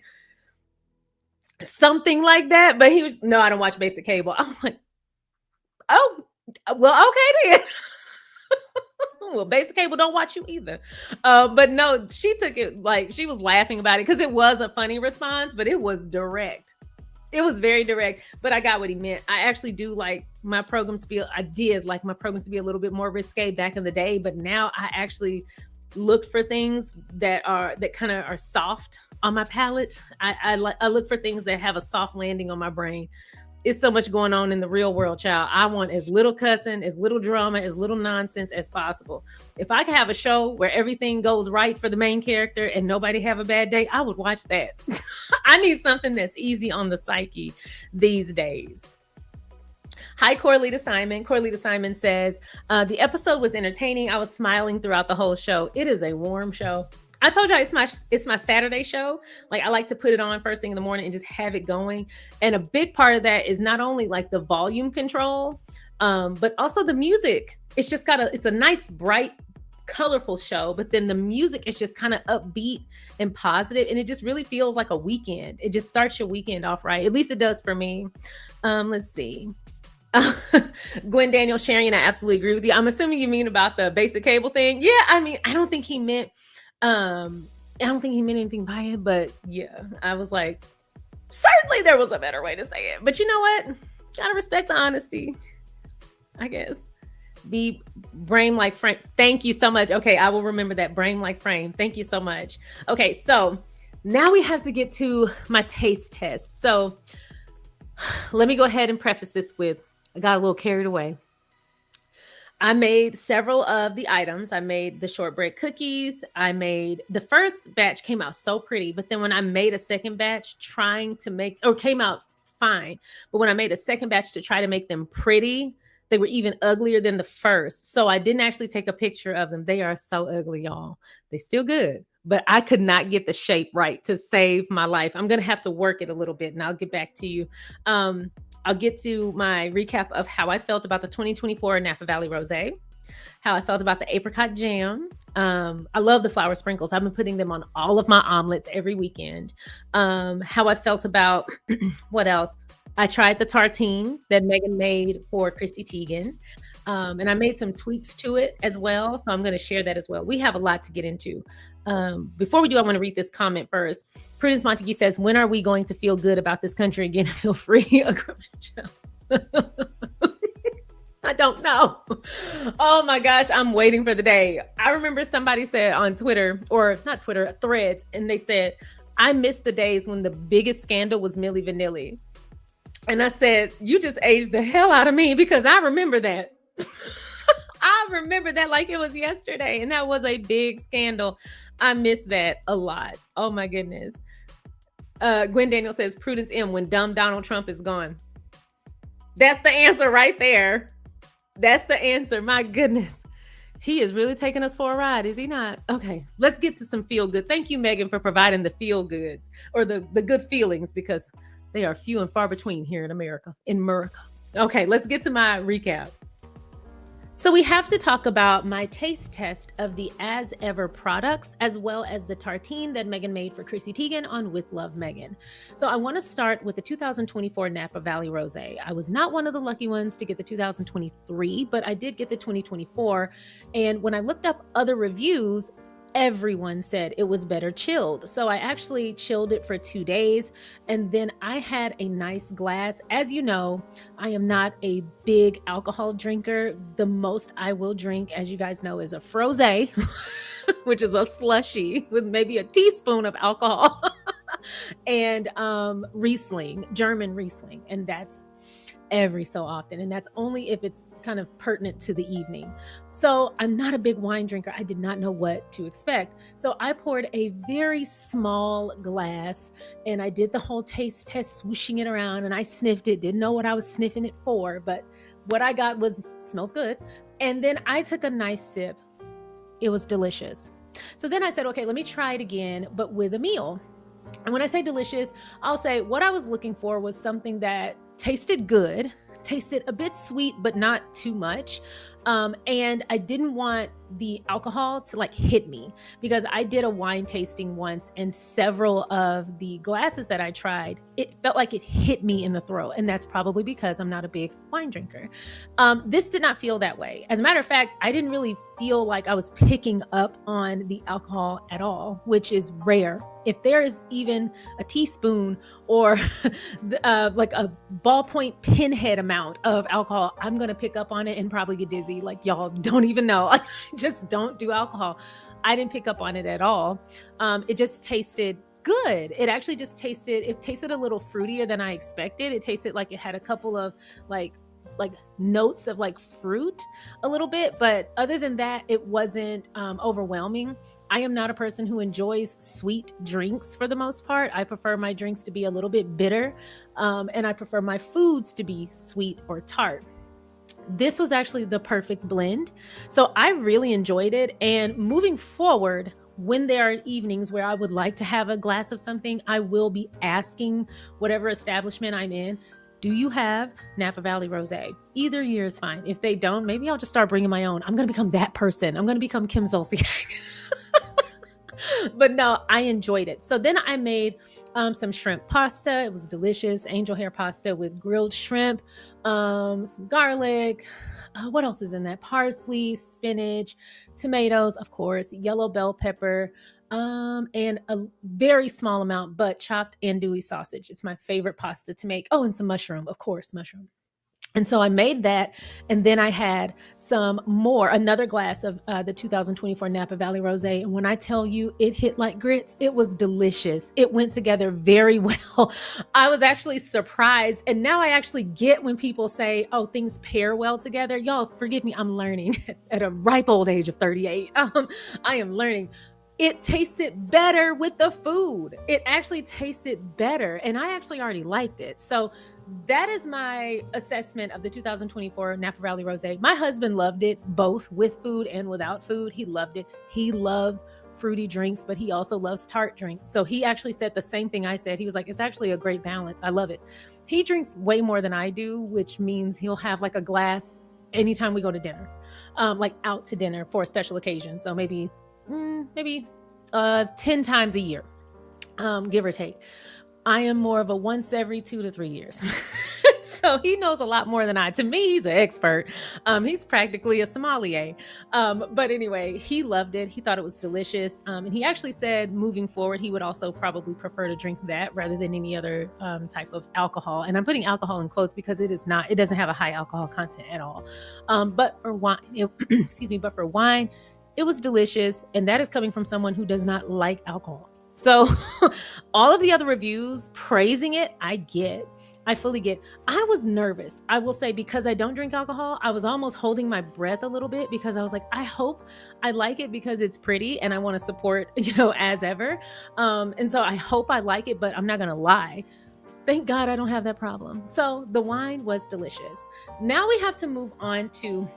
Speaker 1: something like that, but he was, no, I don't watch basic cable. I was like, oh, well, okay then. Well, basic cable don't watch you either. But no, she took it like she was laughing about it because it was a funny response, but it was direct. It was very direct, but I got what he meant. I actually do like my programs to be, I did like my programs to be a little bit more risque back in the day, but now I actually look for things that kind of are soft on my palate. I look for things that have a soft landing on my brain. It's so much going on in the real world, child. I want as little cussing, as little drama, as little nonsense as possible. If I could have a show where everything goes right for the main character and nobody have a bad day, I would watch that. I need something that's easy on the psyche these days. Hi, Corlita Simon. Corlita Simon says, the episode was entertaining. I was smiling throughout the whole show. It is a warm show. I told y'all it's my Saturday show. Like I like to put it on first thing in the morning and just have it going. And a big part of that is not only like the volume control, but also the music. It's just it's a nice, bright, colorful show, but then the music is just kind of upbeat and positive, and it just really feels like a weekend. It just starts your weekend off right. At least it does for me. Let's see. Gwen Daniel Sharion, I absolutely agree with you. I'm assuming you mean about the basic cable thing. Yeah, I mean, I don't think he meant anything by it, but yeah, I was like, certainly there was a better way to say it. But you know what? Gotta respect the honesty, I guess. Be brain like frame. Thank you so much. Okay, I will remember that, brain like frame. Thank you so much. Okay, so now we have to get to my taste test. So let me go ahead and preface this with, I got a little carried away. I made several of the items. I made the shortbread cookies. The first batch came out so pretty, but then when I made a second batch came out fine. But when I made a second batch to try to make them pretty, they were even uglier than the first. So I didn't actually take a picture of them. They are so ugly, y'all. They still good, but I could not get the shape right to save my life. I'm going to have to work it a little bit and I'll get back to you. I'll get to my recap of how I felt about the 2024 Napa Valley Rosé, how I felt about the apricot jam. I love the flour sprinkles. I've been putting them on all of my omelets every weekend. How I felt about, what else? I tried the tartine that Meghan made for Chrissy Teigen. And I made some tweaks to it as well. So I'm going to share that as well. We have a lot to get into. Before we do, I want to read this comment first. Prudence Montague says, when are we going to feel good about this country again and feel free? I don't know. Oh my gosh, I'm waiting for the day. I remember somebody said on Twitter, or not Twitter, Threads, and they said, I miss the days when the biggest scandal was Milli Vanilli. And I said, you just aged the hell out of me because I remember that. I remember that like it was yesterday, and that was a big scandal. I miss that a lot. Oh my goodness. Gwen Daniel says, Prudence M, when dumb Donald Trump is gone. That's the answer right there. That's the answer. My goodness. He is really taking us for a ride, is he not? Okay, let's get to some feel good. Thank you, Meghan, for providing the feel goods or the good feelings, because they are few and far between here in America. Okay, let's get to my recap. So we have to talk about my taste test of the As Ever products, as well as the tartine that Meghan made for Chrissy Teigen on With Love Meghan. So I want to start with the 2024 Napa Valley Rosé. I was not one of the lucky ones to get the 2023, but I did get the 2024. And when I looked up other reviews, everyone said it was better chilled. So I actually chilled it for 2 days, and then I had a nice glass. As you know, I am not a big alcohol drinker. The most I will drink, as you guys know, is a frosé. which is a slushie with maybe a teaspoon of alcohol, and Riesling, German Riesling. And that's every so often. And that's only if it's kind of pertinent to the evening. So I'm not a big wine drinker. I did not know what to expect. So I poured a very small glass and I did the whole taste test, swooshing it around, and I sniffed it. Didn't know what I was sniffing it for, but what I got was, smells good. And then I took a nice sip. It was delicious. So then I said, okay, let me try it again, but with a meal. And when I say delicious, I'll say what I was looking for was something that tasted good, tasted a bit sweet, but not too much. And I didn't want the alcohol to like hit me, because I did a wine tasting once and several of the glasses that I tried, it felt like it hit me in the throat. And that's probably because I'm not a big wine drinker. This did not feel that way. As a matter of fact, I didn't really feel like I was picking up on the alcohol at all, which is rare. If there is even a teaspoon or like a ballpoint pinhead amount of alcohol, I'm going to pick up on it and probably get dizzy. Like, y'all don't even know. I just don't do alcohol. I didn't pick up on it at all. It just tasted good. It actually just tasted a little fruitier than I expected. It tasted like it had a couple of like notes of like fruit a little bit, but other than that, it wasn't overwhelming. I am not a person who enjoys sweet drinks for the most part. I prefer my drinks to be a little bit bitter, and I prefer my foods to be sweet or tart. This was actually the perfect blend. So I really enjoyed it. And moving forward, when there are evenings where I would like to have a glass of something, I will be asking whatever establishment I'm in, do you have Napa Valley Rosé? Either year is fine. If they don't, maybe I'll just start bringing my own. I'm going to become that person. I'm going to become Kim Zolciak. But no, I enjoyed it. So then I made some shrimp pasta. It was delicious. Angel hair pasta with grilled shrimp, some garlic. What else is in that? Parsley, spinach, tomatoes, of course, yellow bell pepper, and a very small amount, but chopped andouille sausage. It's my favorite pasta to make. Oh, and some mushroom, of course, mushroom. And so I made that, and then I had another glass of the 2024 Napa Valley Rosé. And when I tell you it hit like grits, it was delicious. It went together very well. I was actually surprised. And now I actually get when people say, oh, things pair well together. Y'all, forgive me, I'm learning at a ripe old age of 38. I am learning. It tasted better with the food. It actually tasted better, and I actually already liked it. So that is my assessment of the 2024 Napa Valley Rosé. My husband loved it, both with food and without food. He loved it. He loves fruity drinks, but he also loves tart drinks. So he actually said the same thing I said. He was like, it's actually a great balance. I love it. He drinks way more than I do, which means he'll have like a glass anytime we go to dinner, like out to dinner for a special occasion. So maybe 10 times a year, give or take. I am more of a once every 2 to 3 years. So he knows a lot more than I. To me, he's an expert. He's practically a sommelier. But anyway, he loved it. He thought it was delicious. And he actually said moving forward, he would also probably prefer to drink that rather than any other type of alcohol. And I'm putting alcohol in quotes because it doesn't have a high alcohol content at all. But for wine, it was delicious, and that is coming from someone who does not like alcohol. So all of the other reviews praising it, I fully get. I was nervous, I will say, because I don't drink alcohol. I was almost holding my breath a little bit because I was like, I hope I like it because it's pretty and I want to support, as ever. And so I hope I like it, but I'm not going to lie. Thank God I don't have that problem. So the wine was delicious. Now we have to move on to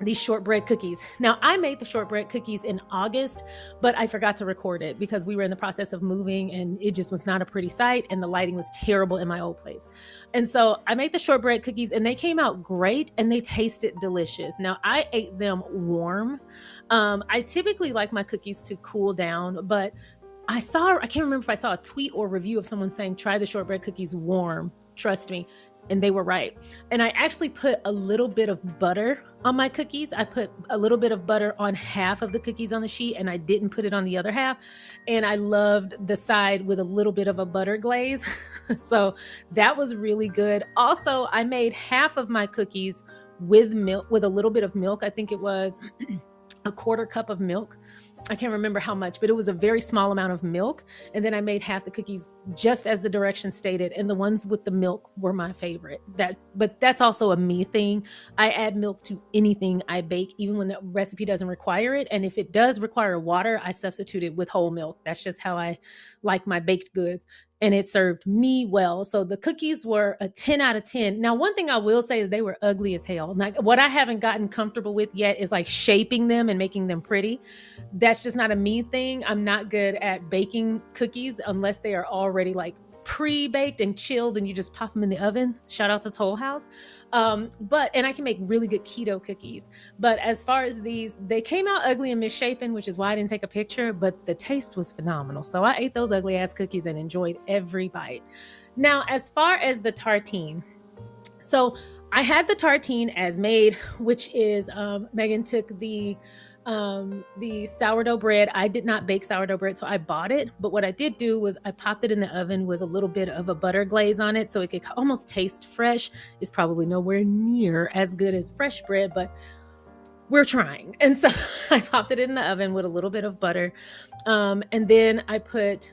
Speaker 1: these shortbread cookies. Now, I made the shortbread cookies in August, but I forgot to record it because we were in the process of moving and it just was not a pretty sight and the lighting was terrible in my old place. And so I made the shortbread cookies and they came out great and they tasted delicious. Now, I ate them warm. I typically like my cookies to cool down, but I can't remember if I saw a tweet or review of someone saying, try the shortbread cookies warm. Trust me. And they were right. And I actually put a little bit of butter on my cookies. I put a little bit of butter on half of the cookies on the sheet and I didn't put it on the other half. And I loved the side with a little bit of a butter glaze. So that was really good. Also, I made half of my cookies with milk, with a little bit of milk. I think it was a 1/4 cup of milk. I can't remember how much, but it was a very small amount of milk. And then I made half the cookies just as the directions stated. And the ones with the milk were my favorite. But that's also a me thing. I add milk to anything I bake, even when the recipe doesn't require it. And if it does require water, I substitute it with whole milk. That's just how I like my baked goods. And it served me well. So the cookies were a 10 out of 10. Now, one thing I will say is they were ugly as hell. Like, what I haven't gotten comfortable with yet is like shaping them and making them pretty. That's just not a me thing. I'm not good at baking cookies unless they are already like pre-baked and chilled and you just pop them in the oven. Shout out to Toll House. And I can make really good keto cookies. But as far as these, they came out ugly and misshapen, which is why I didn't take a picture, but the taste was phenomenal. So I ate those ugly ass cookies and enjoyed every bite. Now, as far as the tartine, so I had the tartine as made, which is Meghan took the sourdough bread. I did not bake sourdough bread, so I bought it. But what I did do was I popped it in the oven with a little bit of a butter glaze on it so it could almost taste fresh. It's probably nowhere near as good as fresh bread, but we're trying. And so I popped it in the oven with a little bit of butter. And then I put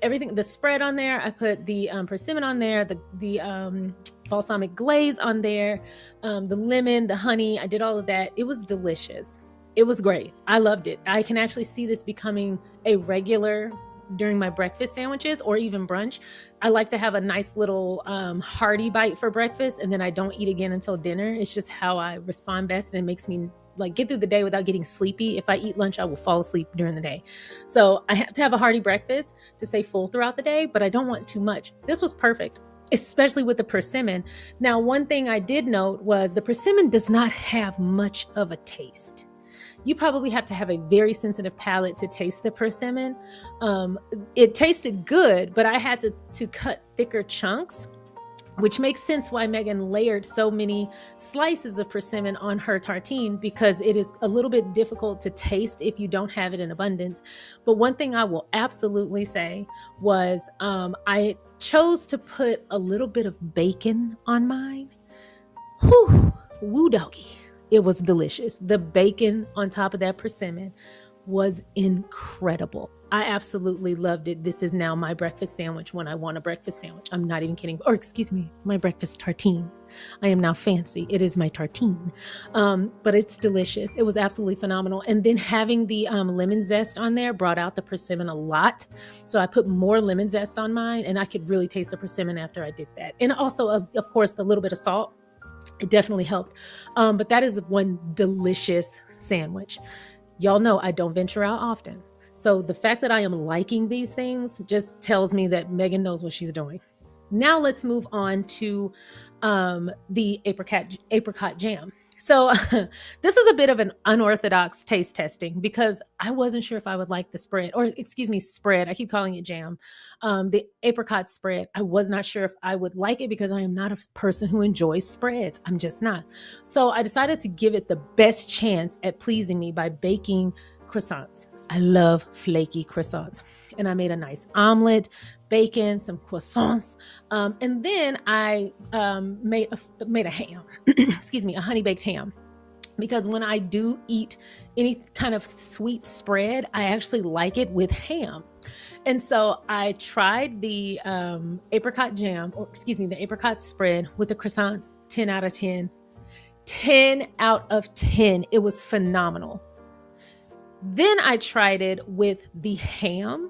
Speaker 1: everything, the spread on there. I put the persimmon on there, the balsamic glaze on there, the lemon, the honey. I did all of that. It was delicious. It was great. I loved it. I can actually see this becoming a regular during my breakfast sandwiches or even brunch. I like to have a nice little hearty bite for breakfast, and then I don't eat again until dinner. It's just how I respond best, and it makes me like get through the day without getting sleepy. If I eat lunch, I will fall asleep during the day. So I have to have a hearty breakfast to stay full throughout the day, but I don't want too much. This was perfect, especially with the persimmon. Now, one thing I did note was the persimmon does not have much of a taste. You probably have to have a very sensitive palate to taste the persimmon. It tasted good, but I had to cut thicker chunks, which makes sense why Meghan layered so many slices of persimmon on her tartine, because it is a little bit difficult to taste if you don't have it in abundance. But one thing I will absolutely say was I chose to put a little bit of bacon on mine. Whew, woo doggy. It was delicious. The bacon on top of that persimmon was incredible. I absolutely loved it. This is now my breakfast sandwich when I want a breakfast sandwich. I'm not even kidding. Or excuse me, my breakfast tartine. I am now fancy. It is my tartine. But it's delicious. It was absolutely phenomenal. And then having the lemon zest on there brought out the persimmon a lot. So I put more lemon zest on mine, and I could really taste the persimmon after I did that. And also, of course, the little bit of salt. It definitely helped. But that is one delicious sandwich. Y'all know I don't venture out often. So the fact that I am liking these things just tells me that Meghan knows what she's doing. Now let's move on to the apricot jam. So this is a bit of an unorthodox taste testing because I wasn't sure if I would like the spread, or excuse me, spread. I keep calling it jam. The apricot spread. I was not sure if I would like it because I am not a person who enjoys spreads. I'm just not. So I decided to give it the best chance at pleasing me by baking croissants. I love flaky croissants. And I made a nice omelet, bacon, some croissants. And then I made a ham, excuse me, a honey baked ham. Because when I do eat any kind of sweet spread, I actually like it with ham. And so I tried the apricot jam, or excuse me, the apricot spread with the croissants, 10 out of 10. 10 out of 10. It was phenomenal. Then I tried it with the ham.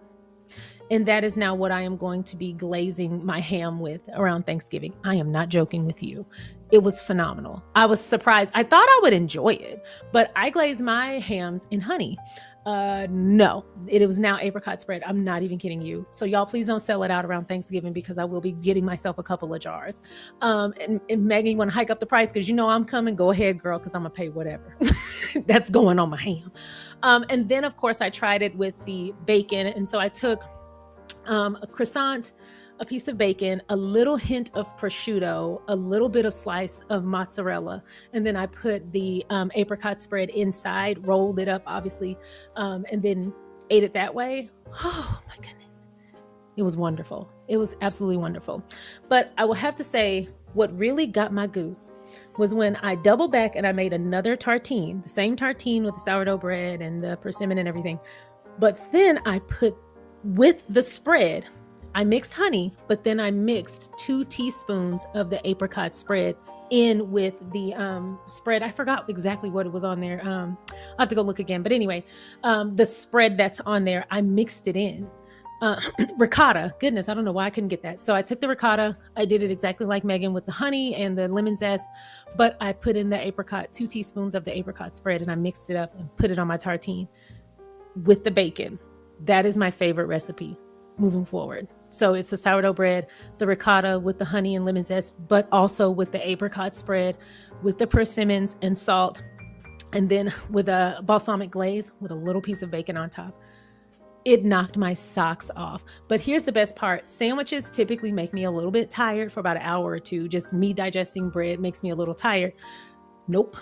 Speaker 1: And that is now what I am going to be glazing my ham with around Thanksgiving. I am not joking with you. It was phenomenal. I was surprised. I thought I would enjoy it, but I glazed my hams in honey. No, it was now apricot spread. I'm not even kidding you. So y'all, please don't sell it out around Thanksgiving because I will be getting myself a couple of jars. And Meghan, you want to hike up the price because you know I'm coming? Go ahead, girl, because I'm going to pay whatever. That's going on my ham. And then, of course, I tried it with the bacon. And so I took a croissant, a piece of bacon, a little hint of prosciutto, a little bit of slice of mozzarella, and then I put the apricot spread inside, rolled it up, obviously, and then ate it that way. Oh my goodness. It was wonderful. It was absolutely wonderful. But I will have to say, what really got my goose was when I doubled back and I made another tartine, the same tartine with the sourdough bread and the persimmon and everything. But then I put with the spread, I mixed honey, but then I mixed 2 teaspoons of the apricot spread in with the spread. I forgot exactly what it was on there. I'll have to go look again. But anyway, the spread that's on there, I mixed it in. Ricotta, goodness, I don't know why I couldn't get that. So I took the ricotta, I did it exactly like Meghan with the honey and the lemon zest, but I put in the apricot, 2 teaspoons of the apricot spread, and I mixed it up and put it on my tartine with the bacon. That is my favorite recipe moving forward. So it's the sourdough bread, the ricotta with the honey and lemon zest, but also with the apricot spread, with the persimmons and salt, and then with a balsamic glaze with a little piece of bacon on top. It knocked my socks off. But here's the best part. Sandwiches typically make me a little bit tired for about an hour or two. Just me digesting bread makes me a little tired. Nope.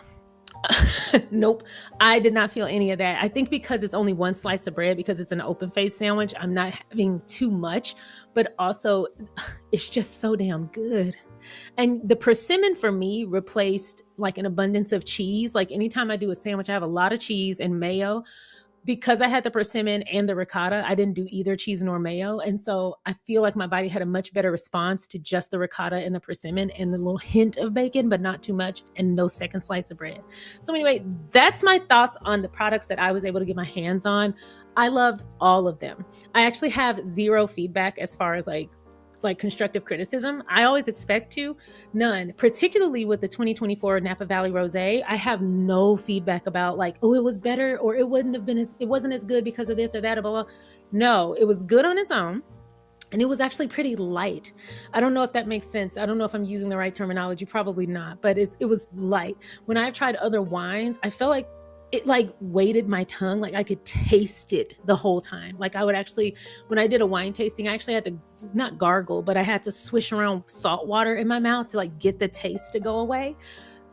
Speaker 1: Nope. I did not feel any of that. I think because it's only 1 slice of bread, because it's an open face sandwich, I'm not having too much, but also it's just so damn good. And the persimmon for me replaced like an abundance of cheese. Like anytime I do a sandwich, I have a lot of cheese and mayo. Because I had the persimmon and the ricotta, I didn't do either cheese nor mayo. And so I feel like my body had a much better response to just the ricotta and the persimmon and the little hint of bacon, but not too much, and no second slice of bread. So anyway, that's my thoughts on the products that I was able to get my hands on. I loved all of them. I actually have 0 feedback as far as like constructive criticism. I always expect to, none, particularly with the 2024 Napa Valley Rosé. I have no feedback about like, oh, it was better, or it wouldn't have been it wasn't as good because of this or that, or blah, blah. No, it was good on its own. And it was actually pretty light. I don't know if that makes sense. I don't know if I'm using the right terminology, probably not, but it was light. When I've tried other wines, I felt like it like weighted my tongue. Like I could taste it the whole time. Like I would actually, when I did a wine tasting, I actually had to not gargle, but I had to swish around salt water in my mouth to like get the taste to go away.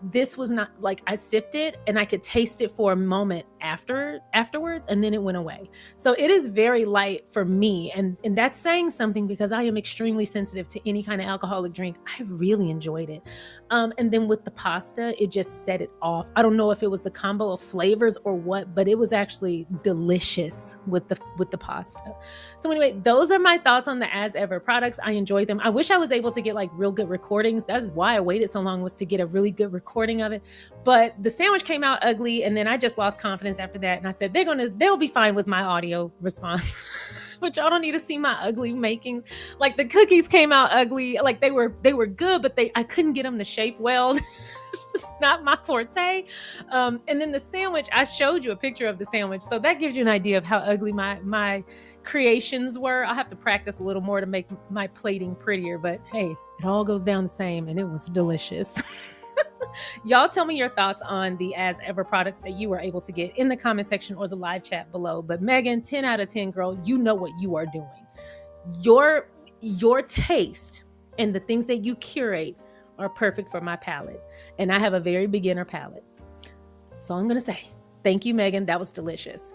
Speaker 1: This was not like, I sipped it and I could taste it for a moment afterwards, and then it went away. So it is very light for me. And that's saying something because I am extremely sensitive to any kind of alcoholic drink. I really enjoyed it. And then with the pasta, it just set it off. I don't know if it was the combo of flavors or what, but it was actually delicious with the pasta. So anyway, those are my thoughts on the As Ever products. I enjoyed them. I wish I was able to get like real good recordings. That's why I waited so long, was to get a really good recording of it. But the sandwich came out ugly, and then I just lost confidence after that. And I said, they'll be fine with my audio response. But y'all don't need to see my ugly makings. Like the cookies came out ugly. Like they were good, but I couldn't get them to shape well. It's just not my forte. And then the sandwich, I showed you a picture of the sandwich. So that gives you an idea of how ugly my creations were. I'll have to practice a little more to make my plating prettier, but hey, it all goes down the same, and it was delicious. Y'all tell me your thoughts on the As Ever products that you were able to get in the comment section or the live chat below. But Meghan, 10 out of 10, girl, you know what you are doing. Your taste and the things that you curate are perfect for my palate. And I have a very beginner palate. So I'm going to say, thank you, Meghan. That was delicious.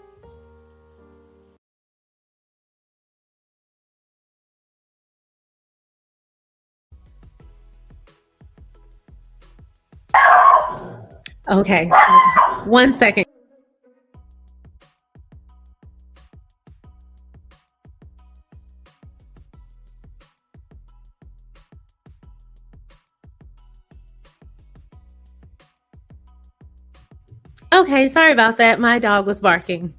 Speaker 1: Okay, 1 second. Okay, sorry about that. My dog was barking.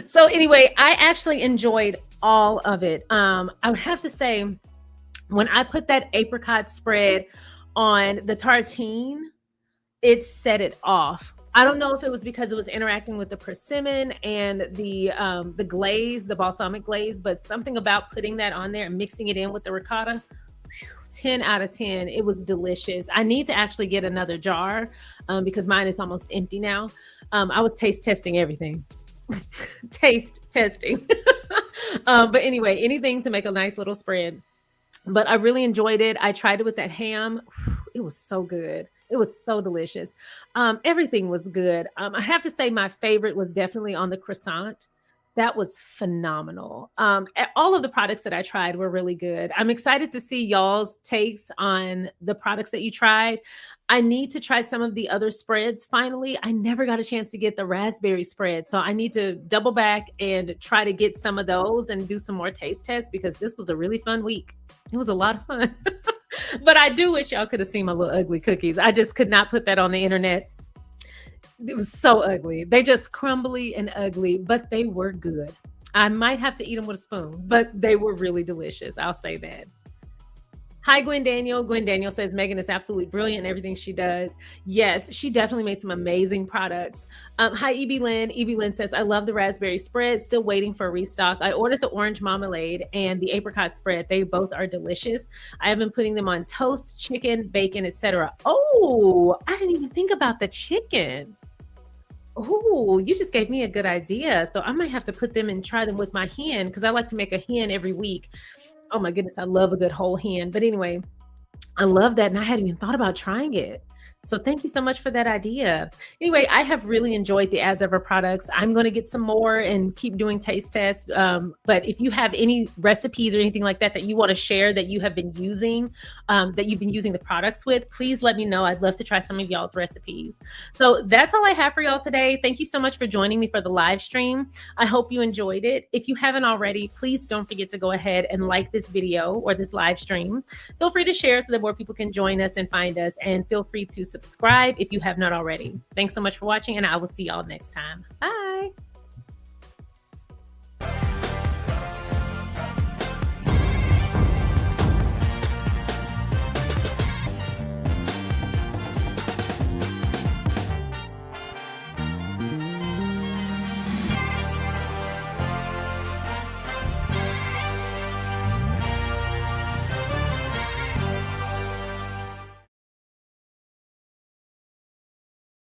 Speaker 1: So anyway, I actually enjoyed all of it. I would have to say, when I put that apricot spread on the tartine, it set it off. I don't know if it was because it was interacting with the persimmon and the glaze, the balsamic glaze, but something about putting that on there and mixing it in with the ricotta, 10 out of 10. It was delicious. I need to actually get another jar because mine is almost empty now. I was taste testing everything. Taste testing. But anyway, anything to make a nice little spread. But I really enjoyed it. I tried it with that ham. It was so good. It was so delicious. Everything was good. I have to say my favorite was definitely on the croissant. That was phenomenal. All of the products that I tried were really good. I'm excited to see y'all's takes on the products that you tried. I need to try some of the other spreads. Finally, I never got a chance to get the raspberry spread. So I need to double back and try to get some of those and do some more taste tests, because this was a really fun week. It was a lot of fun. But I do wish y'all could have seen my little ugly cookies. I just could not put that on the internet. It was so ugly. They just crumbly and ugly, but they were good. I might have to eat them with a spoon, but they were really delicious. I'll say that. Hi, Gwen Daniel. Gwen Daniel says Meghan is absolutely brilliant in everything she does. Yes, she definitely made some amazing products. Hi, Evie Lynn. Evie Lynn says, I love the raspberry spread. Still waiting for a restock. I ordered the orange marmalade and the apricot spread. They both are delicious. I have been putting them on toast, chicken, bacon, etc. Oh, I didn't even think about the chicken. Oh, you just gave me a good idea. So I might have to put them and try them with my hen, because I like to make a hen every week. Oh my goodness, I love a good whole hen. But anyway, I love that. And I hadn't even thought about trying it. So thank you so much for that idea. Anyway, I have really enjoyed the As Ever products. I'm going to get some more and keep doing taste tests. But if you have any recipes or anything like that you want to share that you have been using, that you've been using the products with, please let me know. I'd love to try some of y'all's recipes. So that's all I have for y'all today. Thank you so much for joining me for the live stream. I hope you enjoyed it. If you haven't already, please don't forget to go ahead and like this video or this live stream. Feel free to share so that more people can join us and find us, and feel free to subscribe if you have not already. Thanks so much for watching, and I will see y'all next time. Bye.